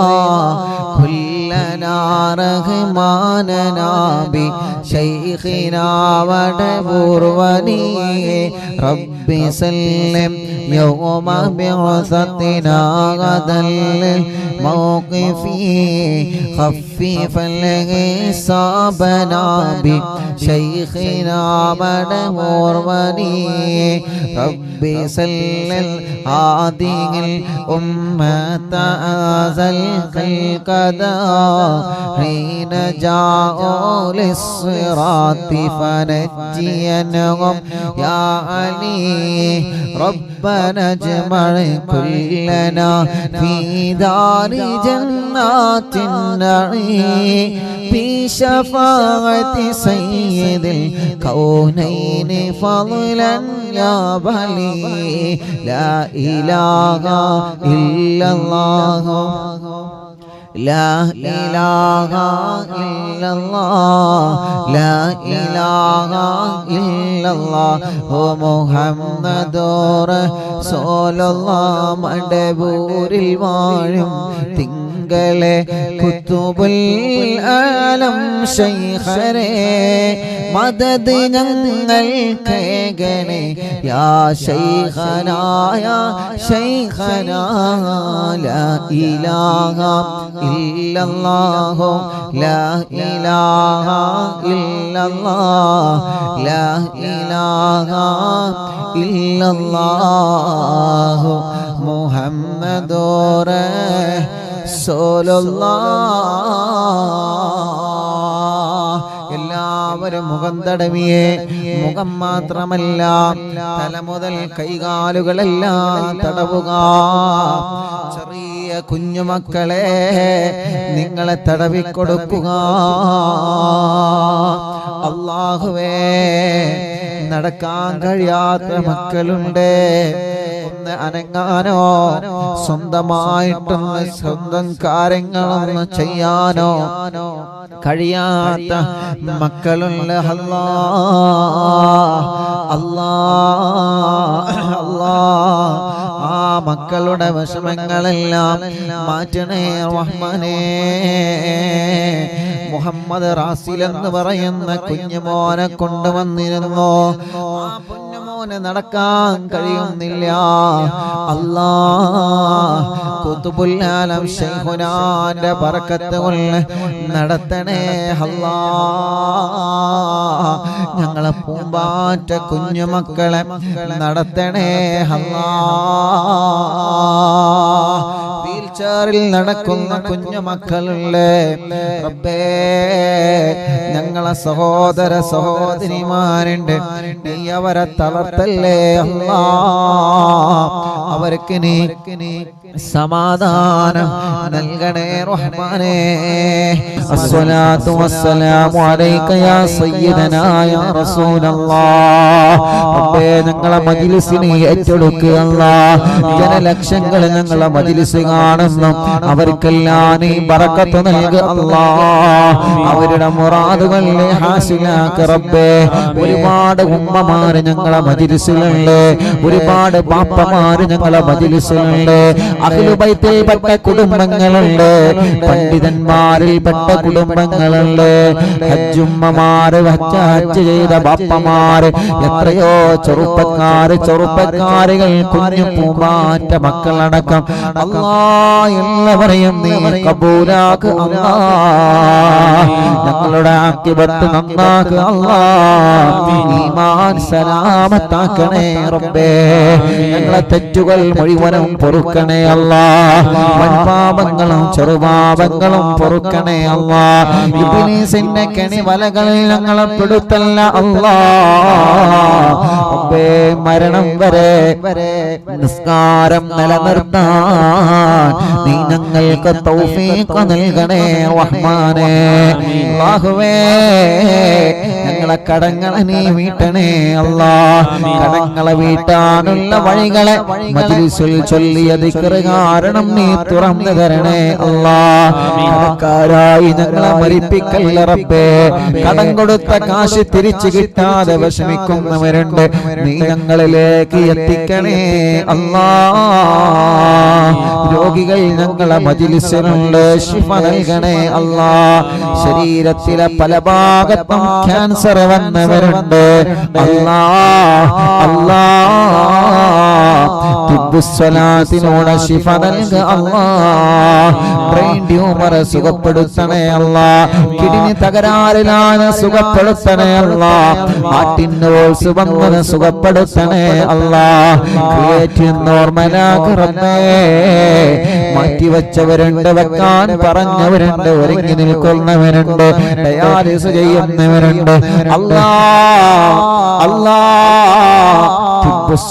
كلنا رحماننا بشيخنا مدبور ولي رب سلم يوم بعثتنا غدا للموقف خفف الحسابنا بشيخنا مدبور ولي رب سلل هذه الأمة أزل القضاء حين جاءوا للصراط فنجينهم يا علي ربنا اجمع كلنا في دار جنات النعيم بشفاعة سيد الكونين فضلا يا بلي لا إله إلا الله لا إله إلا الله لا إله إلا الله محمد رسول الله മടവൂരിൽ വാഴും തിങ്കളെ കുത്തുബുൽ ആലം ശൈഖരേ മദദ് ഞങ്ങൾ കേകണേ യാ ശൈഖനാ യാ ശൈഖനാ ലാ ഇലാഹ ഇല്ലല്ലാഹു ലാ ഇലാഹ ഇല്ലല്ലാഹ് ലാ ഇലാഹ ഇല്ലല്ലാഹു മുഹമ്മദുർ റസൂലുള്ളാഹ്. എല്ലാവരും മുഖം തടവിയേ. മുഖം മാത്രമല്ല തല മുതൽ കൈകാലുകളെല്ലാം തടവുക. ചെറിയ കുഞ്ഞുമക്കളെ നിങ്ങളെ തടവിക്കൊടുക്കുക. അല്ലാഹുവേ, നടക്കാൻ കഴിയാത്ത മക്കളുണ്ട്. ഒന്ന് അനങ്ങാനോ സ്വന്തമായിട്ടൊന്ന് സ്വന്തം കാര്യങ്ങളൊന്ന് ചെയ്യാനോ കഴിയാത്ത മക്കളുണ്ട്. അല്ലാ അല്ലാ അല്ലാ, ആ മക്കളുടെ വിഷമങ്ങളെല്ലാം മാറ്റണേ റഹ്മാനേ. മുഹമ്മദ് റാസിൽ എന്ന് പറയുന്ന കുഞ്ഞുമോനെ കൊണ്ടുവന്നിരുന്നു. ആ കുഞ്ഞുമോനെ നടക്കാൻ കഴിയുന്നില്ല. അല്ലാ, ഖുതുബുൽ ആലം ശൈഖുനാന്റെ ബറക്കത്ത് കൊണ്ട് നടത്തണേ അല്ലാ. ഞങ്ങളെ പൂമ്പാറ്റ കുഞ്ഞുമക്കളെ നടത്തണേ അല്ലാ. വീൽചെയറിൽ നടക്കുന്ന കുഞ്ഞുമക്കളുടെ റബ്ബേ, ഞങ്ങളെ സഹോദര സഹോദരിമാരുണ്ട്, നീ അവരെ തളർത്തല്ലേ അല്ലാ. അവർക്ക് നീ സമാധാനം നൽകണേ റഹ്മാനേ. അസ്സലാത്തു വസ്സലാമു അലൈക യാ സയ്യിദനാ യാ റസൂലല്ലാഹ്. റബ്ബേ, ഞങ്ങളെ മജ്ലിസിനെ ഏറ്റെടുക്കുക അല്ലാഹ്. ജനലക്ഷങ്ങൾ ഞങ്ങളെ മജ്ലിസ് കാണുന്നു, അവർക്കെല്ലാം നീ ബറക്കത്ത് നൽകുക അല്ലാഹ്. അവരുടെ മുറാദുകൾ ഹാസിലാക്ക റബ്ബേ. ഒരുപാട് ഉമ്മമാര് ഞങ്ങളെ മജ്ലിസിലുണ്ട്, ഒരുപാട് ബാപ്പമാര് ഞങ്ങളെ മജ്ലിസിലുണ്ട്, അഹ്ലുബൈത്തിൽ പെട്ട കുടുംബങ്ങളുണ്ട്, പണ്ഡിതന്മാരിൽ പെട്ട കുടുംബങ്ങളുണ്ട്, ഹജ്ജുമ്മമാര്, ഹജ്ജ് ചെയ്ത ബാപ്പമാര്, എത്രയോ ചെറുപ്പക്കാരികൾ, കുഞ്ഞു പൂമ്പാറ്റ മക്കളടക്കം അല്ലാഹ് എല്ലാവരെയും നീ കബൂലാക്ക് അല്ലാഹ്. ഞങ്ങളുടെ ആഖിബത്ത് നന്നാക്ക് അല്ലാഹ്. ഈമാൻ സലാമത്താക്കണേ റബ്ബേ. ഞങ്ങളെ തെറ്റുകൾ മുഴുവനും പൊറുക്കണേ അല്ലാഹ്. വൻപാപങ്ങളും ചെറുപാപങ്ങളും പൊറുക്കണേ അല്ലാഹ്. ഇബ്ലീസിന്റെ കെണിവലകളിൽ ഞങ്ങളെ പെടുത്തല്ല അല്ലാഹ്. റബ്ബേ, മരണം വരെ നിസ്കാരം നിലനിർത്താൻ നീ ഞങ്ങൾക്ക് തൗഫീഖ് നൽകണേ റഹ്മാനേ. അല്ലാഹുവേ, ഞങ്ങളെ കടങ്ങളെ നീ വീട്ടണേ അല്ലാഹ്. കടങ്ങളെ വീട്ടാനുള്ള വഴികളെ മജ്ലിസിൽ ചൊല്ലിയ ദിക്ർ കാരണം നീ തുറന്നു തരണേ അല്ലാഹ്. കടക്കാരായി ഞങ്ങളെ മരിപ്പിക്കല്ല റബ്ബേ. കടം കൊടുത്ത കാശ് തിരിച്ചു കിട്ടാതെ വിഷമിക്കുന്നവരുണ്ട്, നീ ഞങ്ങളിലേക്ക് എത്തിക്കണേ അല്ലാഹ്. രോഗികൾ ഞങ്ങളെ മജ്ലിസിലുണ്ട്, ശിഫ നൽകണേ അല്ലാഹ്. ശരീരത്തിലെ പല ഭാഗത്തും ക്യാൻസർ വന്നവരുണ്ട് അല്ലാഹ്. തിബ്ബുസ്സലാത്തിനോട് ശിഫ നൽക അല്ലാഹ്. ബ്രെയിൻ ട്യൂമർ സുഖപ്പെടുത്തണേ അല്ലാഹ്. കിഡ്നി തകരാറിലാണ് സുഖപ്പെടുത്തണേ അല്ലാഹ്. ഹാർട്ടിനോൾസ് വന്നത് സുഖപ്പെടുത്തണേ അല്ലാഹ്. ക്രിയേറ്റിൻ നോർമലാക്ക് റബ്ബേ. മാറ്റിവെച്ചവരുണ്ട്, വെക്കാൻ പറഞ്ഞവരുണ്ട്, ഒരുങ്ങി നിൽക്കുന്നവരുണ്ട്, ഡയാലിസ് ചെയ്യുന്നവരുണ്ട്. അല്ലാ അല്ലാ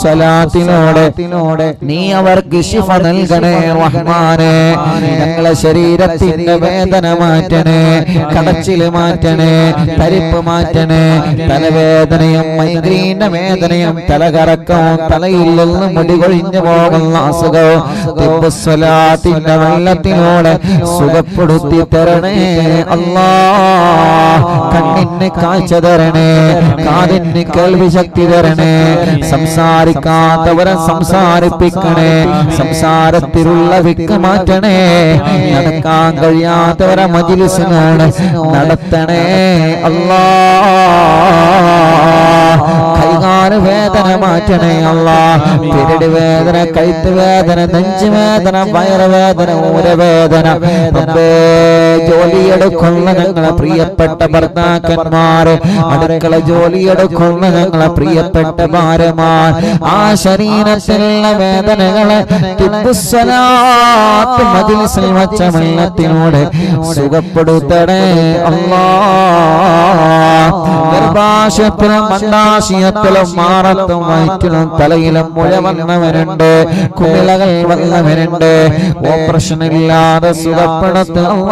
സ്വലാത്തിനോടെ നീ അവർക്ക് ശിഫ നൽകണേ റഹ്മാനേ. ഞങ്ങളെ ശരീരത്തിന്റെ വേദന മാറ്റണേ, കടച്ചില് മാറ്റണേ, തരിപ്പ് മാറ്റണേ, തലവേദനയും മൈഗ്രീന്റെ വേദനയും തലകറക്കവും തലയിൽ നിന്ന് മുടി കൊഴിഞ്ഞു പോകുന്ന അസുഖവും സ്വലാത്തിന്റെ വെള്ളത്തിനോടെ സുഖപ്പെടുത്തി തരണേ അല്ലാ. കണ്ണിന് കാഴ്ച തരണേ, കാതിന് കേൾവി ശക്തി തരണേ, സംസാരിക്കാത്തവരെ സംസാരിപ്പിക്കണേ, സംസാരത്തിലുള്ള വിക്ക് മാറ്റണേ, നടക്കാൻ കഴിയാത്തവരെ മജ്‌ലിസിനോട് നടത്തണേ അല്ലാ. കൈകാല് വേദന മാറ്റണേ അല്ലാ. പിരടി വേദന, കഴുത്ത് വേദന, നെഞ്ച് വേദന, വയറുവേദന, ഊരവേദന, ജോലിയെടുക്കുന്ന ഞങ്ങളെ പ്രിയപ്പെട്ട ഭർത്താക്കന്മാര്, അടുക്കള ജോലിയെടുക്കുന്ന ഞങ്ങളെ പ്രിയപ്പെട്ട ഭാര്യമാർ, ആ ശരീരത്തിലുള്ള വേദനകളെ സ്വലാത്ത് മജ്‌ലിസിൽ വച്ച വെള്ളത്തിനോട് സുഖപ്പെടുത്തണേ അല്ലാ. ഗർഭാശയത്തിലും അണ്ഡാശയത്തിലും മാറത്തും വയറ്റിലും തലയിലും മുഴ വന്നവരുണ്ട്, കുമിളകൾ വന്നവരുണ്ട്, ഓപ്പറേഷൻ ഇല്ലാതെ സുഖപ്പെടുത്തുക.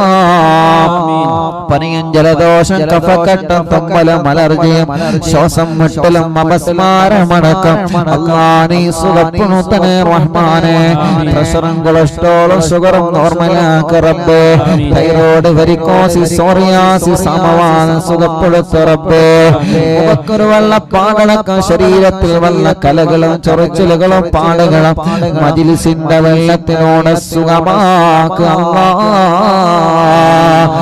പനിയും ജലദോഷം കഫക്കെട്ടും തുമ്മലും അലർജിയും ശ്വാസം മുട്ടലും അപസ്മാരമടക്കം അല്ലാ നീ സുഖപ്പെടുത്തണേ റഹ്മാനേ. പ്രഷറും കൊളസ്ട്രോളും ഷുഗറും നോർമലാക്ക റബ്ബേ. തൈറോയ്ഡ്, വെരിക്കോസിസ്, സോറിയാസിസ്, സമവാദം സുഖപ്പെടുത്ത റബ്ബേ. മുഖക്കൊരു വെള്ളപ്പാടടക്കം ശരീരത്തിൽ വല്ല കലകളും ചൊറിച്ചിലുകളും പാടുകളും മജ്‌ലിസിന്റെ വെള്ളത്തിനോട് സുഖമാക്കുക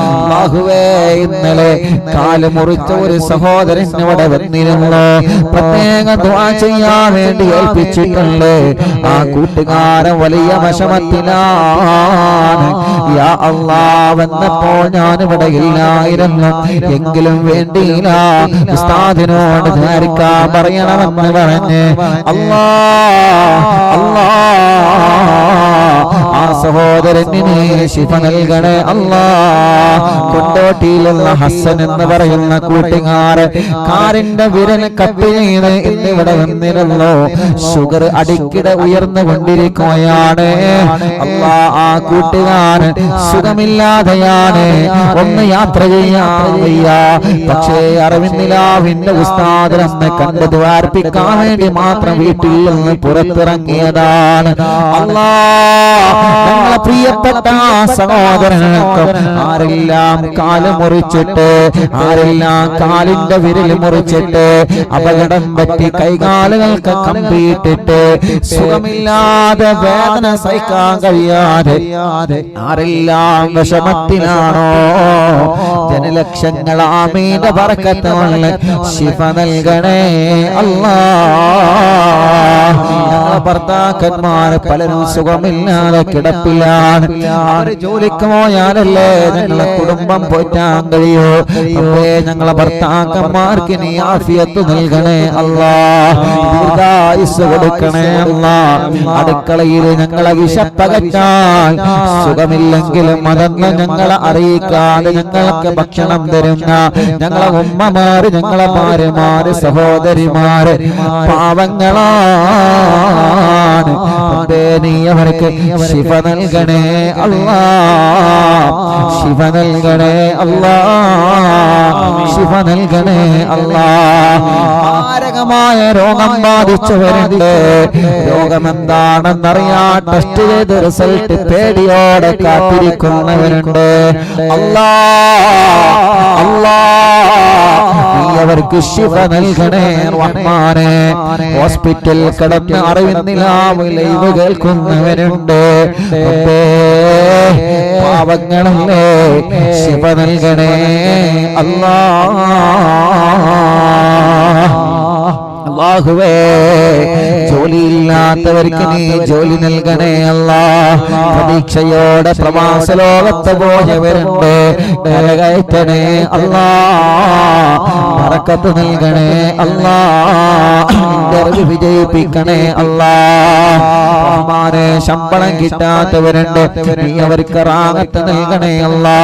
അല്ലാഹുവേ. ഇന്നലെ കാല് മുറിച്ച ഒരു സഹോദരൻ ഇവിടെ വന്നിരുന്നു, പ്രത്യേക ദുആ ചെയ്യാൻ വേണ്ടി ഏൽപ്പിച്ചിട്ടുണ്ട്. ആ കൂട്ടുകാരൻ വലിയ വിഷമത്തിലാണ്. യാ അല്ലാഹ്, വന്നപ്പോൾ ഞാനിവിടെ ഇല്ലായിരുന്നു, എങ്കിലും വേണ്ടിയില്ല ഉസ്താദിനോട് ധാരിക്കാൻ പറയണമെന്ന് പറഞ്ഞ് ആ സഹോദരന് ശിഫ നൽകണേ അല്ലാ. കൊണ്ടോട്ടിയിലുള്ള ഹസൻ എന്ന് പറയുന്ന കൂട്ടുകാരൻ കാറിന്റെ വിരൽ കട്ട് ചെയ്ത് ഇന്നിവിടെ വന്നിരുന്നു. ഷുഗർ അടിക്കിടെ ഉയർന്നുകൊണ്ടിരിക്കുകയാണ് അല്ലാ. ആ കൂട്ടുകാരൻ സുഖമില്ലാതെയാണ്, ഒന്ന് യാത്ര ചെയ്യാൻ വയ്യ. പക്ഷേ അറിവിന്ദിലാവിന്റെ ഉസ്താദിനെ കണ്ട് ദ്വാർപ്പിക്കാൻ വേണ്ടി മാത്രം വീട്ടിൽ നിന്ന് പുറത്തിറങ്ങിയതാണ് അല്ലാ. ഞങ്ങളെ പ്രിയപ്പെട്ട സഹോദരനൊക്കെ ആരെല്ലാം കാല് മുറിച്ചിട്ട്, ആരെല്ലാം കാലിന്റെ വിരൽ മുറിച്ചിട്ട്, അപകടം പറ്റി കൈകാലുകൾക്ക് കമ്പിയിട്ടിട്ട് സുഖമില്ലാതെ വേദന സഹിക്കാൻ കഴിയാതെ ആരെല്ലാം വിഷമത്തിലാണോ, ജനലക്ഷങ്ങൾ ആമീന്റെ ബർക്കത്തുള്ള ശിഫ നൽകണേ അല്ലാ. ഞങ്ങളെ ഭർത്താക്കന്മാർ പലരും സുഖമില്ലാതെ കിടപ്പിലാണ്. അവര് ജോലിക്ക് പോയാലല്ലേ ഞങ്ങളെ കുടുംബം പോറ്റാൻ കഴിയൂ. ഞങ്ങളെ ഭർത്താക്കന്മാർക്ക് നീ ആഫിയത്ത് നൽകണേ അല്ലാ, ദീർഘായുസ്സ് കൊടുക്കണേ അല്ലാ. അടുക്കളയിൽ ഞങ്ങളെ വിശപ്പകറ്റാൻ സുഖമില്ലെങ്കിലും അതൊന്നും ഞങ്ങളെ അറിയിക്കാതെ ഞങ്ങൾക്ക് ഭക്ഷണം തരുന്ന ഞങ്ങളെ ഉമ്മമാര്, ഞങ്ങളെ ഭാര്യമാര്, സഹോദരിമാര് പാവങ്ങളാണ്. നീ അവർക്ക് ശിഫ നൽകണേ അല്ലാ, ശിഫ നൽകണേ അല്ലാ, ശിഫ നൽകണേ അല്ലാ. മാരകമായ രോഗം ബാധിച്ചവരുണ്ട്, രോഗമെന്താണെന്നറിയാ ടെസ്റ്റ് ചെയ്ത് റിസൾട്ട് പേടിയോടെ കാത്തിരിക്കുന്നവരുണ്ട് അല്ലാ. അല്ലാ നീ അവർക്ക് ശിഫ നൽകണേ റഹ്മാനേ. ഹോസ്പിറ്റൽ കിടന്ന് അറിവിന്നിലാവ് ലൈവ് കേൾക്കുന്നവരുണ്ട്, പാവങ്ങളല്ലേ ശിഫ നൽകണേ അല്ലാ. അല്ലാഹുവേ ജോലിയില്ലാത്തവർക്ക് നീ ജോലി നൽകണേ അല്ലാ. പ്രതീക്ഷയോടെ പ്രവാസ ലോകത്ത് പോയവരുണ്ട്, കരകയറ്റണേ അല്ലാ. ബറക്കത്ത് നൽകണേ അല്ലാ. ഇന്റർവ്യൂ വിജയിപ്പിക്കണേ അല്ലാ. റഹ്മാനെ ശമ്പളം കിട്ടാത്തവരുണ്ട്, നീ അവർക്ക് റാഹത്ത് നൽകണേ അല്ലാ.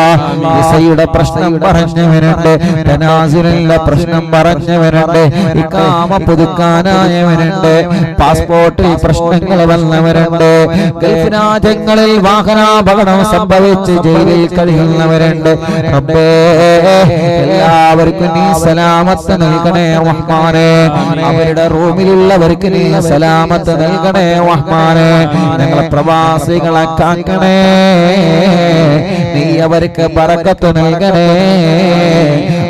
വിസയുടെ പ്രശ്നം പറഞ്ഞവരുണ്ട്, തനാസുലിന്റെ പ്രശ്നം പറഞ്ഞവരുണ്ട്, ഇഖാമ പുതുക്കാനായവരുണ്ട്, പാസ്പോർട്ടിൽ പ്രശ്നങ്ങൾ വന്നവരുണ്ട്, ഗൾഫ് രാജ്യങ്ങളിൽ വാഹനാപകടം സംഭവിച്ച് ജയിലിൽ കഴിയുന്നവരുണ്ട്. റബ്ബേ എല്ലാവർക്കും നീ സലാമത്ത് നൽകണേ റഹ്മാനെ. അവരുടെ റൂമിലുള്ളവർക്ക് നീ സലാമത്ത് നൽകണേ റഹ്മാനെ. ഞങ്ങളെ പ്രവാസികളെ കാക്കണേ, നീ അവർക്ക് ബറക്കത്ത് നൽകണേ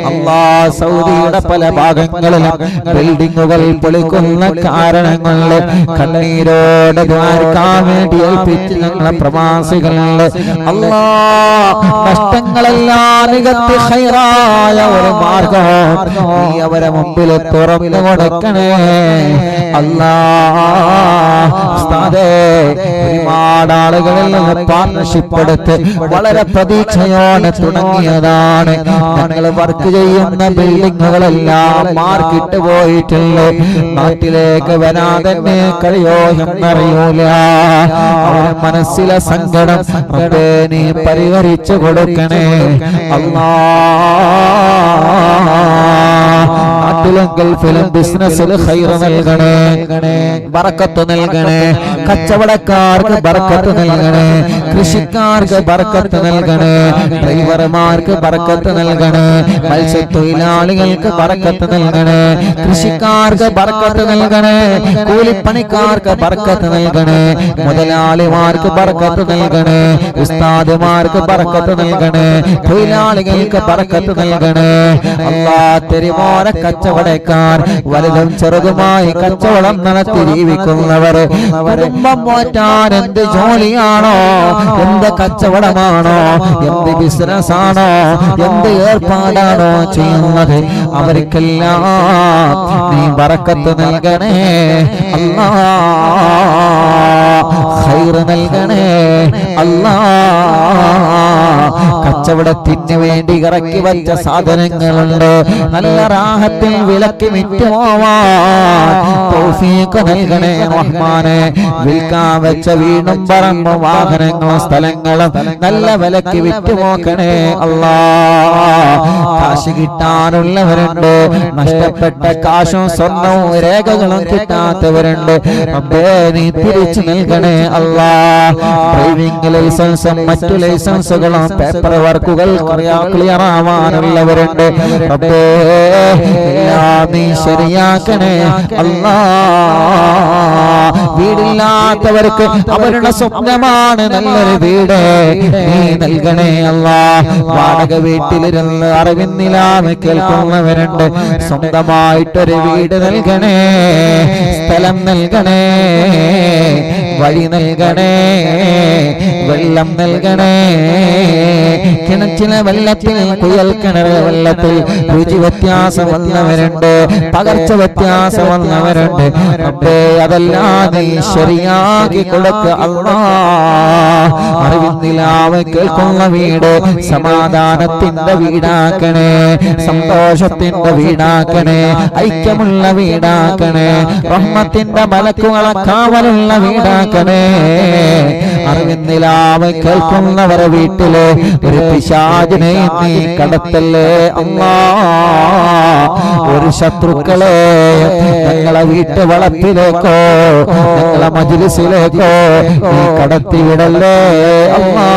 അല്ലാ. സൗദിയുടെ പല ഭാഗങ്ങളിലും ബിൽഡിങ്ങുകൾ പൊളിക്കുന്ന കാരണങ്ങളിൽ കണ്ണീരോടെ ദ്വാരക്കാൻ വേണ്ടി ഏൽപ്പിച്ച് ഞങ്ങളെ പ്രവാസികളുണ്ട് അല്ലാ. നഷ്ടങ്ങളെല്ലാം നികത്തി ഖൈറായ ഒരു മാർഗം നീ അവരെ മുമ്പിൽ തുറന്നു കൊടുക്കണേ അല്ലാ. ഒരുപാട് ആളുകളിൽ നിന്ന് പാർട്ണർഷിപ്പ് എടുത്ത് വളരെ പ്രതീക്ഷയോടെ തുടങ്ങിയതാണ്. ഞങ്ങൾ വർക്ക് ചെയ്യുന്ന ബിൽഡിങ്ങുകളെല്ലാം മാർക്കിട്ട് പോയിട്ടില്ലേ. നാട്ടിലേക്ക് വരാതെ കഴിയോ എന്നറിയൂല. അവരുടെ മനസ്സിലെ സങ്കടം നീ പരിഹരിച്ചു കൊടുക്കണേ അല്ലാ. നാട്ടിലും ഗൾഫിലും ബിസിനസ്സിൽ ഖൈർ നൽകണേ, ബറക്കത്ത് നൽകണേ. കച്ചവടക്കാർക്ക് ബറക്കത്ത് നൽകണേ, കൃഷിക്കാർക്ക് ബറക്കത്ത് നൽകണേ, ഡ്രൈവർമാർക്ക് ബറക്കത്ത് നൽകണേ, മത്സ്യത്തൊഴിലാളികൾക്ക് ബറക്കത്ത് നൽകണേ, കൃഷിക്കാർക്ക് ബറക്കത്ത് നൽകണേ, കൂലിപ്പണിക്കാർക്ക് ബറക്കത്ത് നൽകണേ, മുതലാളിമാർക്ക് ബറക്കത്ത് നൽകണേ, ഉസ്താദുമാർക്ക് ബറക്കത്ത് നൽകണേ, തൊഴിലാളികൾക്ക് ബറക്കത്ത് നൽകണേ അല്ലാ. തെരുവോര കച്ചവടക്കാർ വലുതും ചെറുതുമായി കച്ചവടം നടത്തി ജീവിക്കുന്നവർ, കുടുംബം പോറ്റാൻ എന്ത് ജോലിയാണോ, എന്ത് കച്ചവടമാണോ, എന്ത് ബിസിനസ് ആണോ, എന്ത് ഏർപ്പാടാണോ ചെയ്യുന്നത്, അവർക്കെല്ലാം നീ ബറക്കത്ത് നൽകണേ അല്ലാ. ഖൈർ നൽകണേ അല്ലാ. കച്ചവടത്തിന് വേണ്ടി ഇറക്കി വച്ച സാധനങ്ങളുണ്ട്, നല്ല റാഹത്തിൽ വിലക്ക് വിറ്റുപോവാൻ തൗഫീഖ് നൽകണേ റഹ്മാനെ. വിൽക്കാൻ വെച്ച വീടും പറമ്പും വാഹനങ്ങളും സ്ഥലങ്ങളും നല്ല വിലക്ക് വിറ്റുപോക്കണേ അല്ലാ. കാശ് കിട്ടാനുള്ളവരുണ്ട്, നഷ്ടപ്പെട്ട കാശും സ്വർണവും രേഖകളും കിട്ടാത്തവരുണ്ട്. റബ്ബേ നീ തിരിച്ചു നൽകണേ അല്ലാ. ഡ്രൈവിംഗ് ലൈസൻസും മറ്റു ലൈസൻസുകളും പേപ്പർ വർക്കുകൾ ക്ലിയർ ആവാനുള്ളവരുണ്ട്. റബ്ബേ എല്ലാം നീ ശരിയാക്കണേ അല്ലാ. വീടില്ലാത്തവർക്ക് അവരുടെ സ്വപ്നമാണ് നല്ലൊരു വീട്, നീ നൽകണേ അല്ലാ. വാടക വീട്ടിലിരുന്ന് അറിവിന്നിലാന്ന് കേൾക്കുന്നവരുണ്ട്, സ്വന്തമായിട്ടൊരു വീട് നൽകണേ, സ്ഥലം നൽകണേ, വഴി നൽകണേ, വെള്ളം നൽകണേ. കിണറ്റിലെ വെള്ളത്തിൽ കുയൽ കിണർ വെള്ളത്തിൽ രുചി വ്യത്യാസം വന്നവരുണ്ട്, പകർച്ച വ്യത്യാസം വന്നവരുണ്ട്. റബ്ബേ അതെല്ലാം നീ ശരിയാക്കി കൊടുക്ക അല്ലാ. അറിവിന്നിലാവ് കേൾക്കുന്ന വീട് സമാധാനത്തിന്റെ വീടാക്കണേ, സന്തോഷത്തിന്റെ വീടാക്കണേ, ഐക്യമുള്ള വീടാക്കണേ, റഹ്മത്തിന്റെ മലക്കുകളെ കാവലുള്ള വീടാക്കണേ. അറിവിന്നിലാവ് കേൾക്കുന്നവരെ വീട്ടില് ഒരു പിശാചിനെ നീ കടത്തല്ലേ അല്ലാ. ഒരു ശത്രുക്കളെ ഞങ്ങളെ വീട്ടു വളപ്പിലേക്കോ ഞങ്ങളെ മജ്‌ലിസിലേക്കോ നീ കടത്തിവിടല്ലേ അല്ലാ.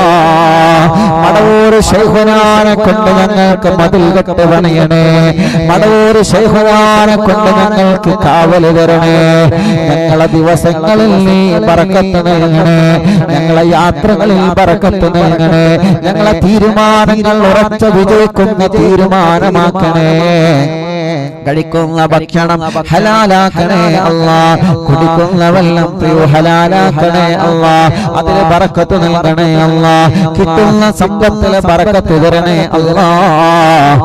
മടവൂർ ശൈഖുനാനെ കൊണ്ട് ഞങ്ങൾക്ക് മതിൽ കെട്ട് പണിയണേ, മടവൂർ ശൈഖുനാനെ കൊണ്ട് ഞങ്ങൾക്ക് കാവല് തരണേ. ഞങ്ങളെ ദിവസങ്ങളിൽ നീ ബറക്കത്ത് നൽകണേ, ഞങ്ങളെ യാത്രകളിൽ ബറക്കത്ത് നൽകണേ, ഞങ്ങളെ തീരുമാനങ്ങൾ ഉറച്ച വിജയിക്കുന്ന തീരുമാനമാക്കണേ. കഴിക്കുന്ന ഭക്ഷണം ഹലാലാക്കണേ അല്ലാഹ്. കുടിക്കുന്ന വെള്ളം ഹലാലാക്കണേ അല്ലാഹ്. അതിൽ ബറക്കത്ത് നൽകണേ അല്ലാഹ്. കിട്ടുന്ന സമ്പത്തിൽ ബറക്കത്ത് തരണേ അല്ലാഹ്.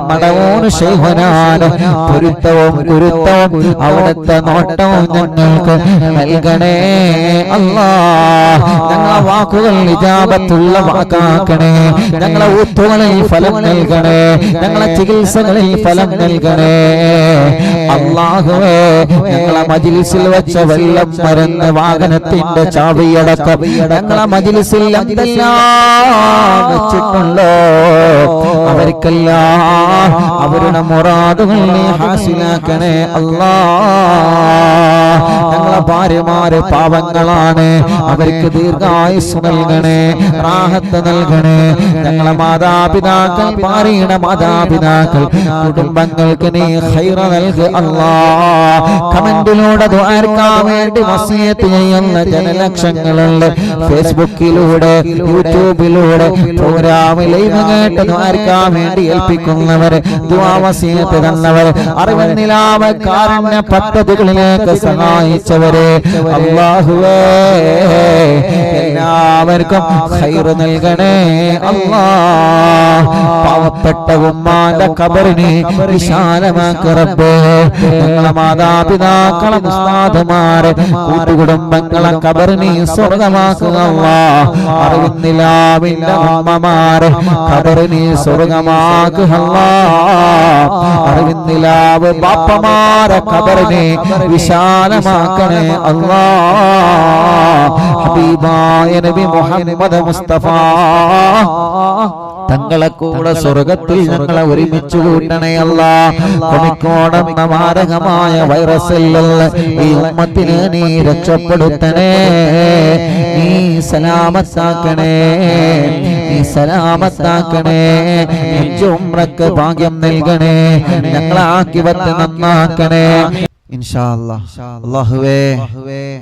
മടവൂർ ശൈഖനാണ് പൊരുത്തവും ഗുരുത്തവും അവിടുത്തെ നോട്ടവും ഞങ്ങൾക്ക് നൽകണേ അല്ലാഹ്. ഞങ്ങളെ വാക്കുകൾ ഇജാബത്തുള്ള വാക്കാക്കണേ. ഞങ്ങളെ ഊത്തുകളിൽ ഫലം നൽകണേ. ഞങ്ങളെ ചികിത്സകളിൽ ഫലം നൽകണേ അല്ലാഹുവേ. ഞങ്ങളെ മജ്ലിസിൽ വെച്ച വെള്ളം മരുന്ന് വാഹനത്തിന്റെ ചാവിയടക്കം ഞങ്ങളെ മജ്ലിസിൽ എന്തെല്ലാം വെച്ചിട്ടുണ്ടോ അവർക്കെല്ലാം അവരുടെ മുറാദുകൾ നീ ഹാസിലാക്കണേ അല്ലാഹ്. ഞങ്ങളെ ഭാര്യമാര് പാവങ്ങളാണ്, അവർക്ക് ദീർഘായുസ് നൽകണേ, റാഹത്ത് നൽകണേ. ഞങ്ങളെ മാതാപിതാക്കൾ, ഭാര്യയുടെ മാതാപിതാക്കൾ, കുടുംബങ്ങൾക്ക് നീ ഖൈർ നൽക് അല്ലാഹ്. കമന്റിലൂടെ ദുആർക്കാൻ വേണ്ടി വസിയത്ത് ചെയ്യുന്ന ജനലക്ഷങ്ങളുണ്ട്. ഫേസ്ബുക്കിലൂടെ യൂട്യൂബിലൂടെ പ്രോഗ്രാം ലൈവ് കേട്ട് ദുആർക്കാൻ വേണ്ടി ഏൽപ്പിക്കുന്നവർ, ദുആ വസിയത്ത് തന്നവർ, അറിവ് നിലാവ് കാരുണ്യ പദ്ധതികളിലേക്ക് സഹായിച്ചവരെ അല്ലാഹുവേ എല്ലാവർക്കും ഖൈർ നൽകണേ അല്ലാഹ്. പാവപ്പെട്ട ഉമ്മാന്റെ ഖബറിനെ വിശാലമാക്ക് റബ്ബേ. ഞങ്ങളെ മാതാപിതാക്കളെ ഉസ്താദുമാരെ കൂട്ടുകുടുംബങ്ങളെ ഖബറിനെ സ്വർഗമാക്കുക അല്ലാഹ്. അറിവിന്നിലാവിന്റെ ഉമ്മമാരെ ഖബറിനെ സ്വർഗമാക്കുക അല്ലാഹ്. അറിവിന്നിലാവ് ബാപ്പമാരെ ഖബറിനെ വിശാലമാക്കണേ അല്ലാഹ്. ഹബീബായ നബി മുഹമ്മദ് മുസ്തഫ തങ്ങളെ കൂടെ സ്വർഗത്തിൽ ഞങ്ങളെ ഒരുമിച്ച് കൂട്ടണേ അല്ലാഹ്. കൊമിക്കോടെന്ന മാരകമായ വൈറസിലുള്ള ഈ ഉമ്മത്തിനെ നീ രക്ഷപ്പെടുത്തണേ, നീ സലാമത്താക്കണേ, നീ സലാമത്താക്കണേ. ഉംറക്ക് ഭാഗ്യം നൽകണേ, ഞങ്ങളെ ആക്കിവത്ത് നന്നാക്കണേ ഇൻഷാ അല്ലാഹ്. അല്ലാഹുവേ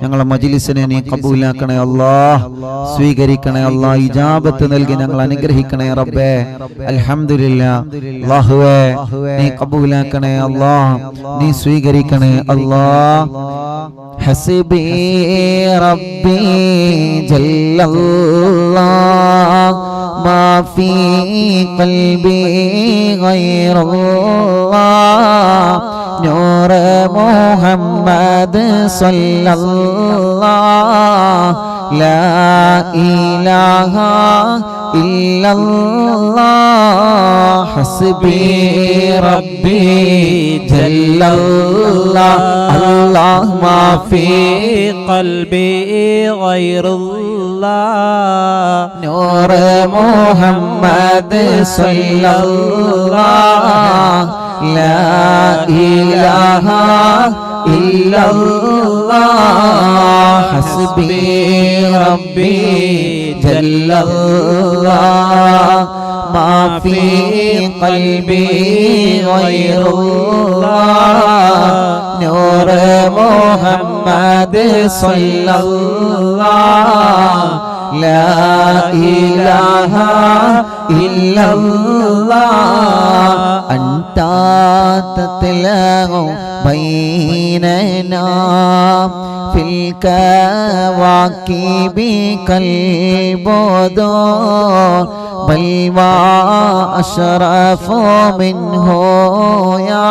ഞങ്ങളെ മജ്ലിസിനെ നീ ഖബൂലാക്കണേ അല്ലാഹ്, സ്വീകരിക്കണേ അല്ലാഹ്. ഇജാബത്ത് നൽകി ഞങ്ങൾ അനുഗ്രഹിക്കണേ റബ്ബേ. അൽഹംദുലില്ലാ. അല്ലാഹുവേ നീ ഖബൂലാക്കണേ അല്ലാഹ്, നീ സ്വീകരിക്കണേ അല്ലാഹ്. ഹസ്ബി റബ്ബി ജല്ലല്ലാഹ് മാ ഫീ ഖൽബി ഗൈറുല്ലാഹ് നൂർ മുഹമ്മദ് സല്ലല്ലാഹ് ലാ ഇലാഹ ഇല്ലല്ലാഹ് ഹസ്ബി റബ്ബി ജല്ലല്ലാഹ് അല്ലാഹ് മാ ഫീ ഖൽബി ഗൈറുല്ലാഹ് നൂർ മുഹമ്മദ് സല്ലല്ലാഹ് ലാ ഇലാഹ ഇല്ലല്ലാഹ് ഹസ്ബി റബ്ബി ജല്ലല്ലാഹ് മാ ഫീ ഖൽബി ഗൈറുല്ലാഹ് നൂർ മുഹമ്മദ് സല്ലല്ലാഹ് ലാ ഇലാഹ ഇല്ലല്ലാഹ് അൻത തത്ലഉ ബൈനനാ ഫിൽ കവാകിബി കൽബുദൂർ ബൽ വാ അശ്റഫു മിൻഹു യാ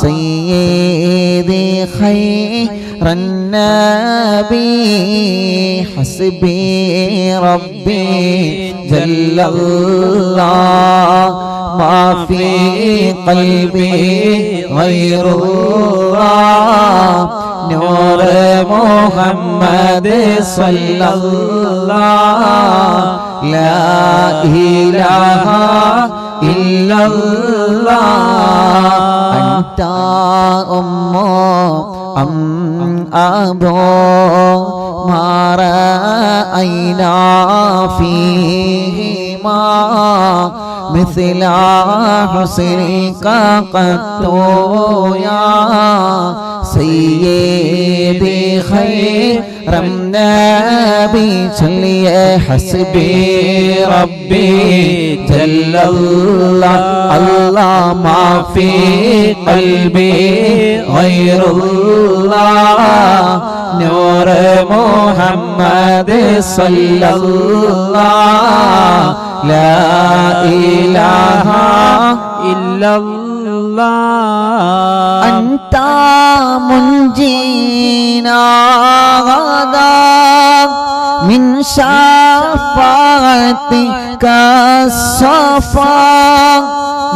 സയ്യിദി ഖൈറൻ നബി ഹസ്ബി റബ്ബി ജല്ലല്ലാഹ് മാ ഫീ ഖൽബി ഗൈറുല്ലാഹ് നൂർ മുഹമ്മദ് സല്ലല്ലാഹ് ലാ ഇലാഹ ഇല്ലല്ലാഹ് അൻത ഉമ്മു അം അബൂ മാ റഅയ്നാ ഫീഹിമാ مثل حسنك قط يا سيدي خير النبي چلیے حسبي ربي جل الله الله ما في قلبي غير الله نور محمد صلى الله لا إله إلا الله أنت منجينا غدا من شفاعتك الصفا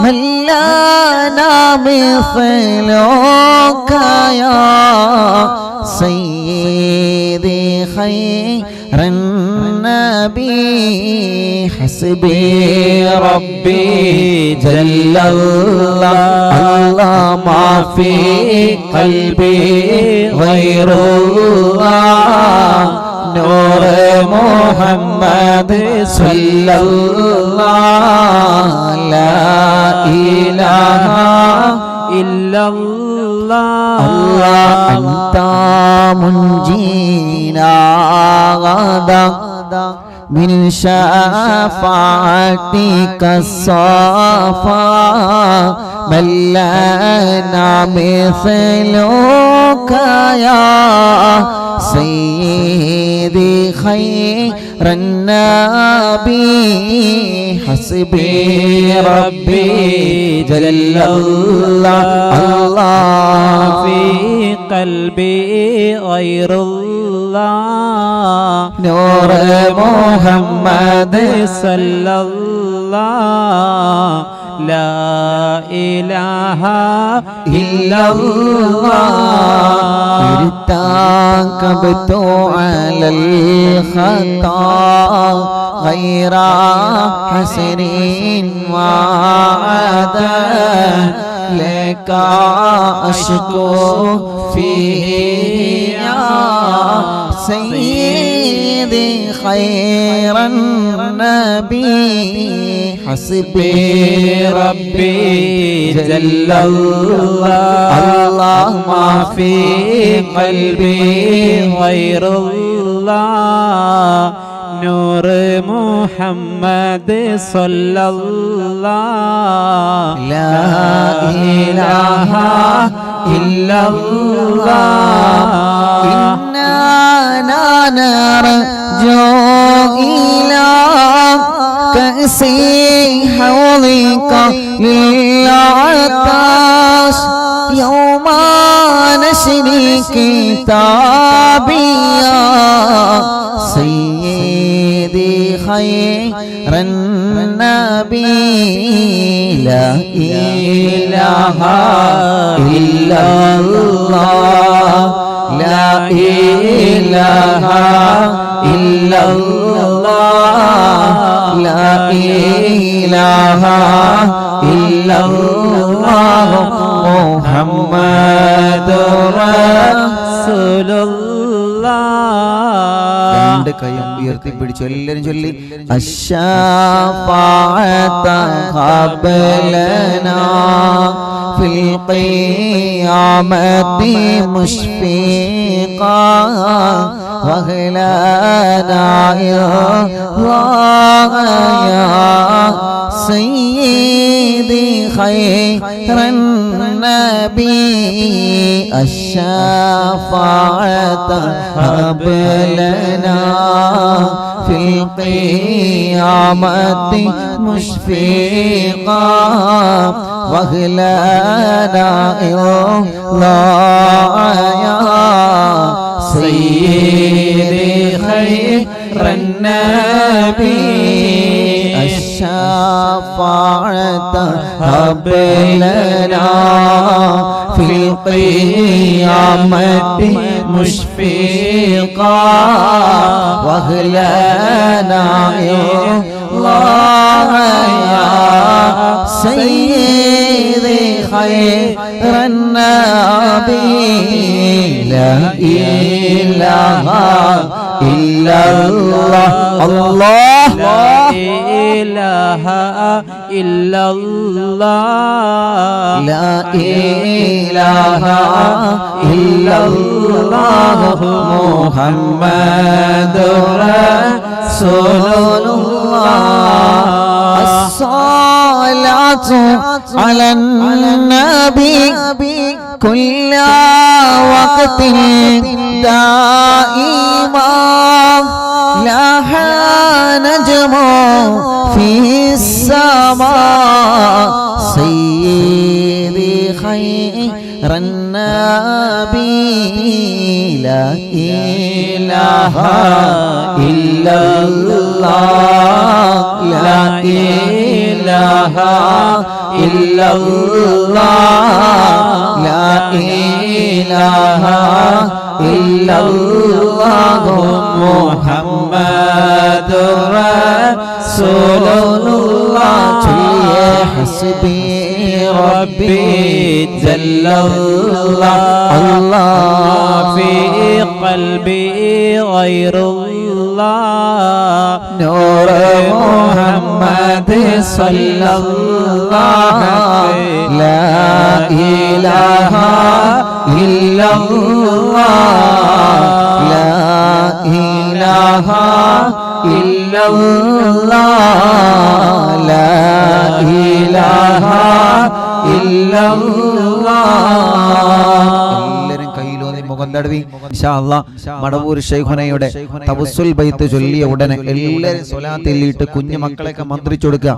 من لنا مثلك يا سيدي خير النبي حسبي ربي جل الله الله ما في قلبي غير الله نور محمد صلى الله لا إله إلا الله الله أنت منجينا غدا من شفاعتك الصفا من لنا مثلك يا سيدي خير النبي حسبي ربي جل الله الله في قلبي غير الله نور محمد صلى الله لا إله إلا الله ارتكبت على الخطا غير حسر وعدا لك أشكو فيه يا سيدي خير النبي حسبي ربي جل الله الله ما في قلبي غير الله نور محمد صلى الله لا إله إلا الله إننا نرجو إلى كأس حوضك للعطاش يوم نشر كتابيا سيدي خير النبي لا إله إلا الله لا إله إلا الله لا إله إلا الله محمد رسول الله രണ്ട് കൈയും ഉയർത്തിപ്പിടിച്ചു എല്ലാവരും ചൊല്ലി അശ്ശാഫാഅത ഖബലനാ ഫിൽ ഖിയാമത്തി മുശ്ഫീഖാ വഹ്ലനാ യാ സയ്യിദി ഖൈറൻ നബി الشفاعة هب لنا في القيامة مشفقا واغلنا الله يا سيدي خير النبي الشفاعة هب لنا في القيامة مشفقا واغلنا الله يا سيدي خير النبي لا إله إلا الله الله لا إله إلا الله لا إله إلا الله محمد رسول الله الصلاة على النبي كل وقت دائما لها نجم في السماء سيدي خير النبي لا إله إلا الله لا إله إلا الله لا إله إلا الله محمد رسول الله حسبي ربي جل الله في قلبي غير الله نور محمد صلى الله لا إله إلا الله لا إله إلا الله لا إله إلا الله മടവൂർ ശൈഖുനയുടെ തവസ്സുൽ ബൈത്ത് ചൊല്ലിയ ഉടനെ എല്ലാവരും സ്വലാത്തില്ലിട്ട് കുഞ്ഞു മക്കളെയൊക്കെ മന്ത്രിച്ചു കൊടുക്കുക.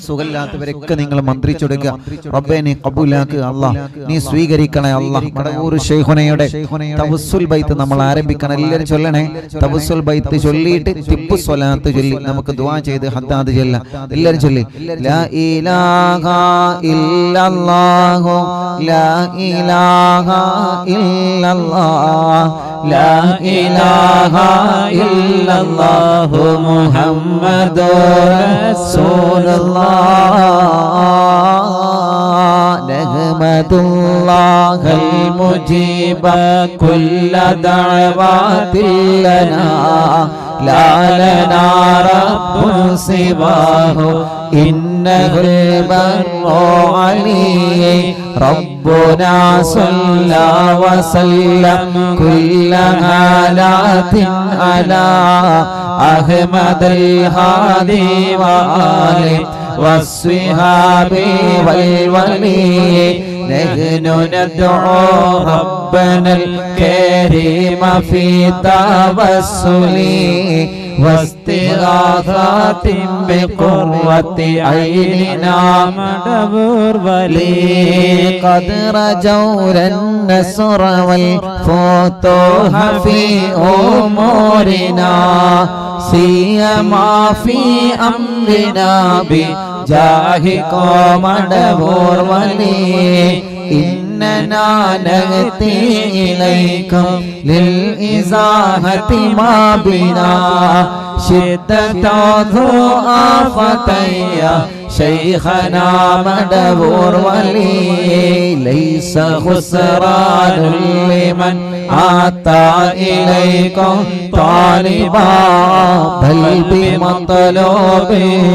സുഖമില്ലാത്തവരൊക്കെ നിങ്ങൾ മന്ത്രിച്ചു കൊടുക്കുക. റബ്ബേ നീ ഖബൂലാക്ക് അല്ലാഹ്, നീ സ്വീകരിക്കണേ അല്ലാഹ്. മടവൂർ ശൈഖുനയുടെ തവസ്സുൽ ബൈത്ത് നമ്മൾ ആരംഭിക്കണം. എല്ലാവരും ചൊല്ലണേ. തവസ്സുൽ ബൈത്ത് ചൊല്ലിയിട്ട് തിബ്ബു സ്വലാത്ത് ചൊല്ലി നമുക്ക് ദുആ ചെയ്ത് ഹദ്ദാദ് ചൊല്ലാം. എല്ലാവരും ചൊല്ലി ലാ ഇലാഹ ഇല്ലല്ലാഹു ലാ ഇലാഹ ഇല്ലല്ലാഹ് ലാ ഇലാഹ ഇല്ലല്ലാഹു മുഹമ്മദുർ റസൂലുള്ളാഹ് നഹ്മദുല്ലാഹൽ മുജീബ കുല്ല ദഅവാതിൽ ലനാ ലാ ലനാ റബ്ബുൻ സിവാഹു ഇന്നഹുൽ ബർറു അലീ ربنا صلى وسلم كل حالات على أحمد الهادي وآله والصحاب والولي نحن ندعو ربنا الكريم في توسل واستغاثات بقرة عيننا مدبر ولي قد رجوا النصر والفتوح في أمورنا سيما في أمرنا بجاهكم مدبر ولي إننا نأتي إليكم للإزاحة ما بنا شدة ضعفة يا شيخنا مدبور ولي ليس خسران لمن أتى إليكم طالبا بل بمطلوب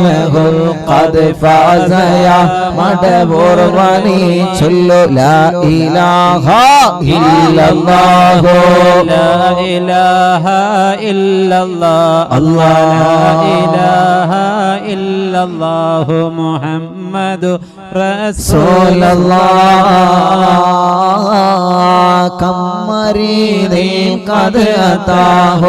له قد فاز يا مدبور ولي صلوا لا إله إلا الله لا إله إلا الله الله لا إله إلا الله محمد رسول الله كم مريض قد أتاه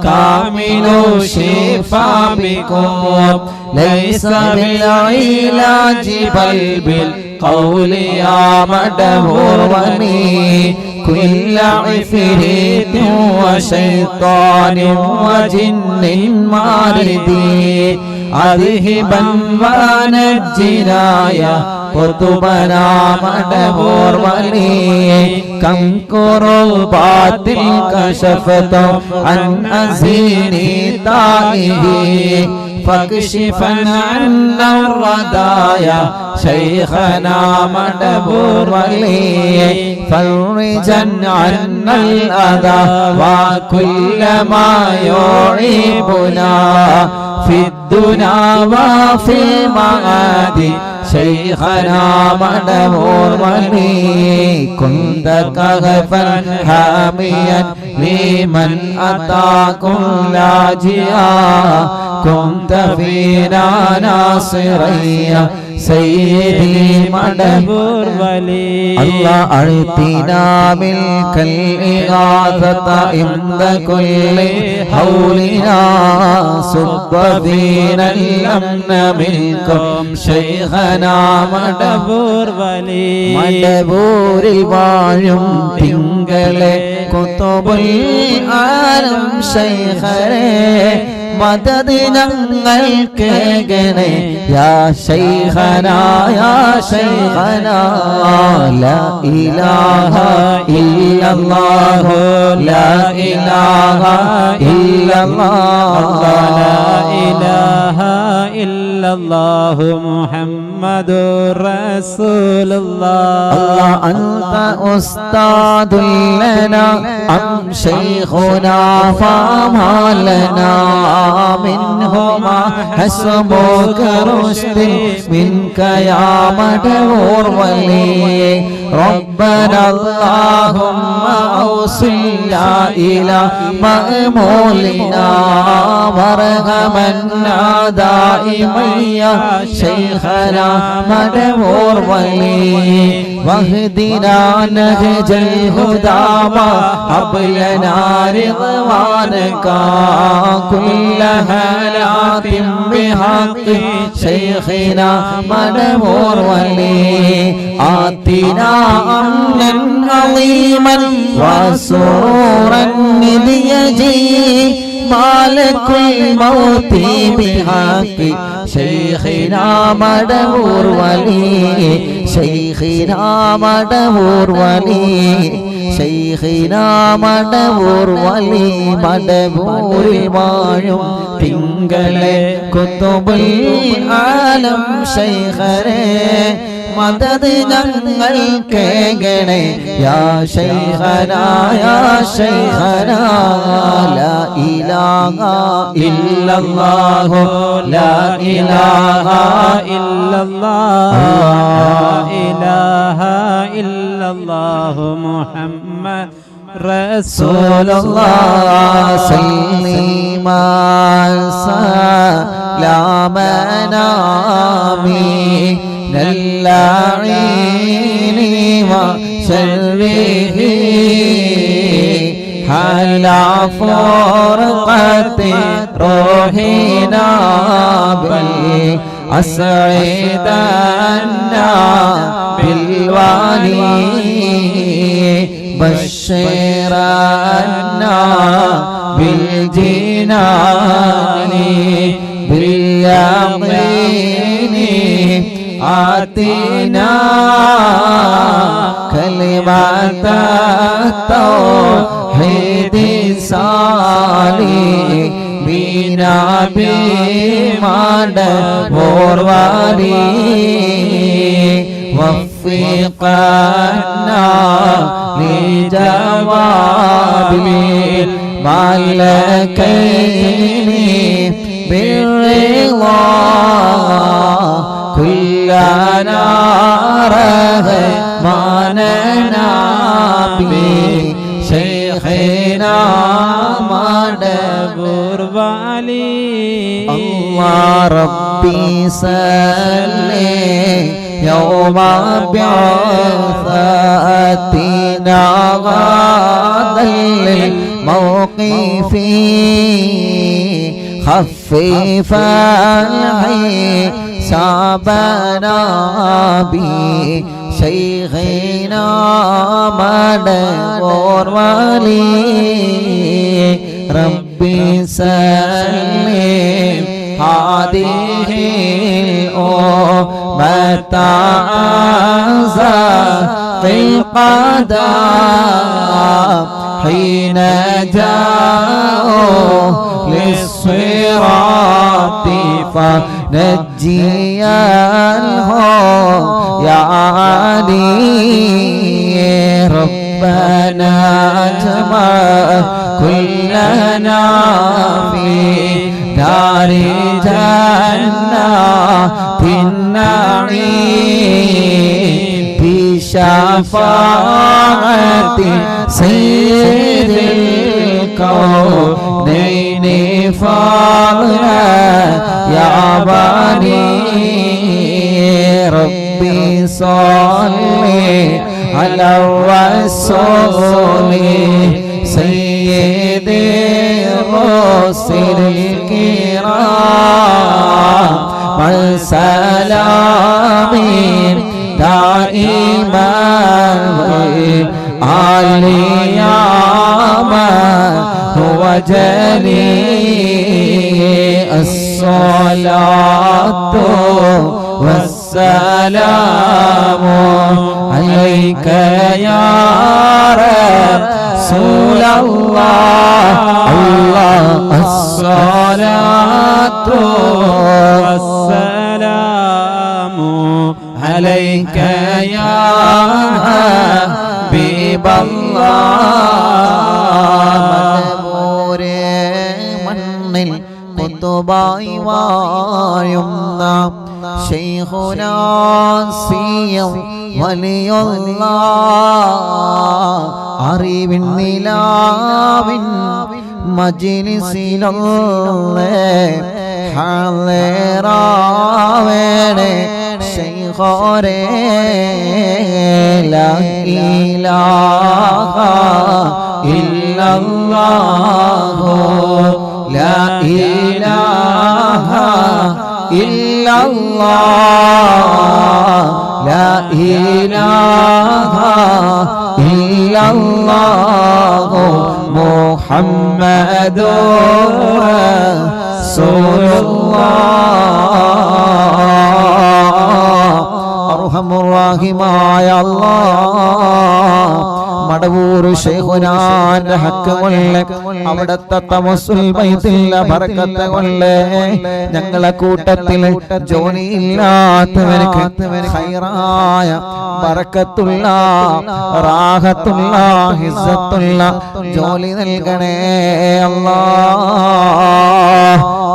كامل الشفاء بكم ليس بالعلاج بل بالقول يا مدبور ولي كل عفريت وشيطان وجن ماردي أذهبا ونجنا يا قطبنا مدبور ولي كم كربات كشفت عن أزيني تائه فاكشفا عنا الردايا شيخنا مدبور ولي فرجا عنا الأذى وكل ما يعيبنا في الدنيا وفي المعاد شيخنا مدبور ولي كنت كهفا حاميا لمن أتاكم لاجئا كنت فينا ناصريا سيدي مدبور ولي الله أعطنا ملك الإغاثة عند كل حولنا صب فينا الأمن منكم شيخنا مدبور ولي مدبور الواഴും തിങ്കളെ കുതുബുൽ ആലം ശൈഖരേ മദദ് ഞങ്ങൾക്കേകണേ യാ ശൈഖനാ യാ ശൈഖനാ ലാ ഇലാഹ ഇല്ലല്ലാഹു ലാ ഇലാഹ ഇല്ലല്ലാഹ് ലാ ഇലാഹ ഇല്ലല്ലാഹു മുഹമ്മദുർ റസൂലുള്ളാഹ് അല്ലാഹ് അൻത ഉസ്താദുൽ ലനാ അം ശൈഖുനാ ഫമാലനാ منهما حسبك رشد منك يا مدبور ولي ربنا اللهم أوصلنا إلى مأمولنا وارحمنا دائما يا شيخنا مدبور ولي واهدنا نهج الهدى وهب لنا رضوانك كل هالات بحق شيخنا مدبور ولي آتنا أمنا عظيما وسرورا إذ يجي مالك الموت بحق شيخنا مدبور ولي شيخنا مدبور ولي شيخنا مدبور ولي مدبور വാഴും തിങ്കളെ കുതുബുൽ ആലം ശൈഖരേ മദദ് ഞങ്ങൾക്കേകണേ യാ ശൈഖനാ യാ ശൈഖനാ ലാ ഇലാഹ ഇല്ലല്ലാഹു ലാ ഇലാഹ ഇല്ലല്ലാഹ് ലാ ഇലാഹ ഇല്ലല്ലാഹു മുഹമ്മദ് رسول الله سلم سلامنا من اللعين وشره على فرقة روحنا بالأسعدنا بالوالي بشرنا بالجنان باليقين آتنا كلمة التوحيد صالح بنا بمدبور ولي وفقنا لجواب الملكين بالرضا كلنا رحمنا بشيخنا مدبور ولي الله ربي سلم يوم بعثتنا غدا للموقف خفف الحسابنا بشيخنا مدبور ولي ربي سلم هذه الأمة في القدم حين جاءوا للصراط فنجيانه يا علي ربنا اجمع كلنا في دار جنات النعيم بشفاعة سيد الكونين فاضلا يا بني ربي صلي على الرسول سيد الرسل الكرام والسلام دائما عليما هو جليل الصلاة والسلام عليك يا رسول الله الله الصلاة والسلام عليك يا حبيب الله മണ്ണിൽ കുത്തുബായി വാഴുന്ന ശൈഖുനാ സിയം വലിയുള്ള അറിവിൻ നിലാവിൻ മജ്ലിസിലൊന്നേ ഹാളിറാവേണേ ശൈഖോരേ ലാ ഇലാഹ ഇല്ലല്ലാഹു ലാ ഇലാഹ ഇല്ലല്ലാഹ് ലാ ഇലാഹ ഇല്ലല്ലാഹു മുഹമ്മദുർ റസൂലുള്ളാഹ് അർഹമുർ-റഹീമായ അല്ലാഹ് മടവൂർ ശൈഖുനാന്റെ ഹക്ക് കൊണ്ട് അവിടുത്തെ തവസ്സുൽ ബൈത്തിലെ ബറക്കത്ത് കൊണ്ട് ഞങ്ങളെ കൂട്ടത്തിൽ ജോലിയില്ലാത്തവർക്ക് ഖൈറായ ബറക്കത്തുള്ള റാഹത്തുള്ള ഹിസ്സത്തുള്ള ജോലി നൽകണേ അല്ലാഹ്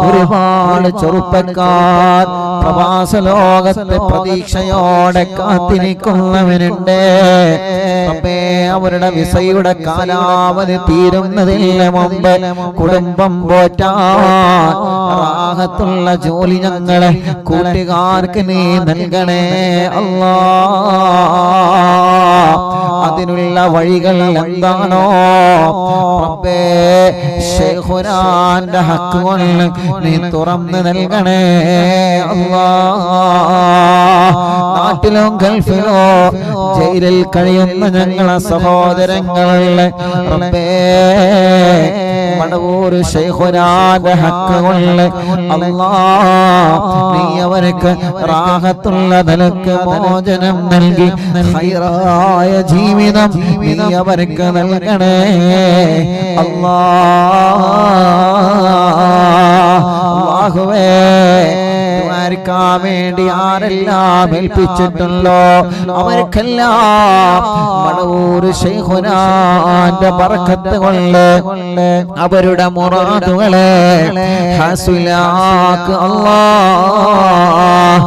ഒരുപാട് ചെറുപ്പക്കാർ പ്രവാസ ലോകത്തെ പ്രതീക്ഷയോടെ കാത്തിരിക്കുന്നവരുണ്ട് റബ്ബേ അവരുടെ വിസയുടെ കാലാവധി തീരുന്നതിന് മുമ്പ് കുടുംബം പോറ്റാൻ റാഹത്തുള്ള ജോലി ഞങ്ങളെ കൂട്ടുകാർക്ക് നീ നൽകണേ അല്ലാഹ് അതിനുള്ള വഴികൾ എന്താണോ റബ്ബേ ശൈഖുനാന്റെ ഹക്ക് കൊണ്ട് നീ തുറന്ന് നൽകണേ അല്ലാഹ് നാട്ടിലും ഗൾഫിലോ ജയിലിൽ കഴിയുന്ന ഞങ്ങളെ സഹോദരങ്ങളെ റബ്ബേ മടവൂർ ശൈഖുനാന്റെ ഹക്ക് കൊണ്ട് അല്ലാഹ് നീ അവർക്ക് റാഹത്തുള്ള നിലക്ക് മോചനം നൽകി ഖൈറായ ജീവിതം നീ അവർക്ക് നൽകണേ അല്ലാഹുവേ ദ്വാരക്കാൻ വേണ്ടി ആരെല്ലാം ഏൽപ്പിച്ചിട്ടുണ്ടോ അവർക്കെല്ലാം മടവൂർ ശൈഖുനാന്റെ ബറക്കത്ത് കൊണ്ട് അവരുടെ മുറാദുകളെ ഹസ്ലാക്ക് അല്ലാഹ്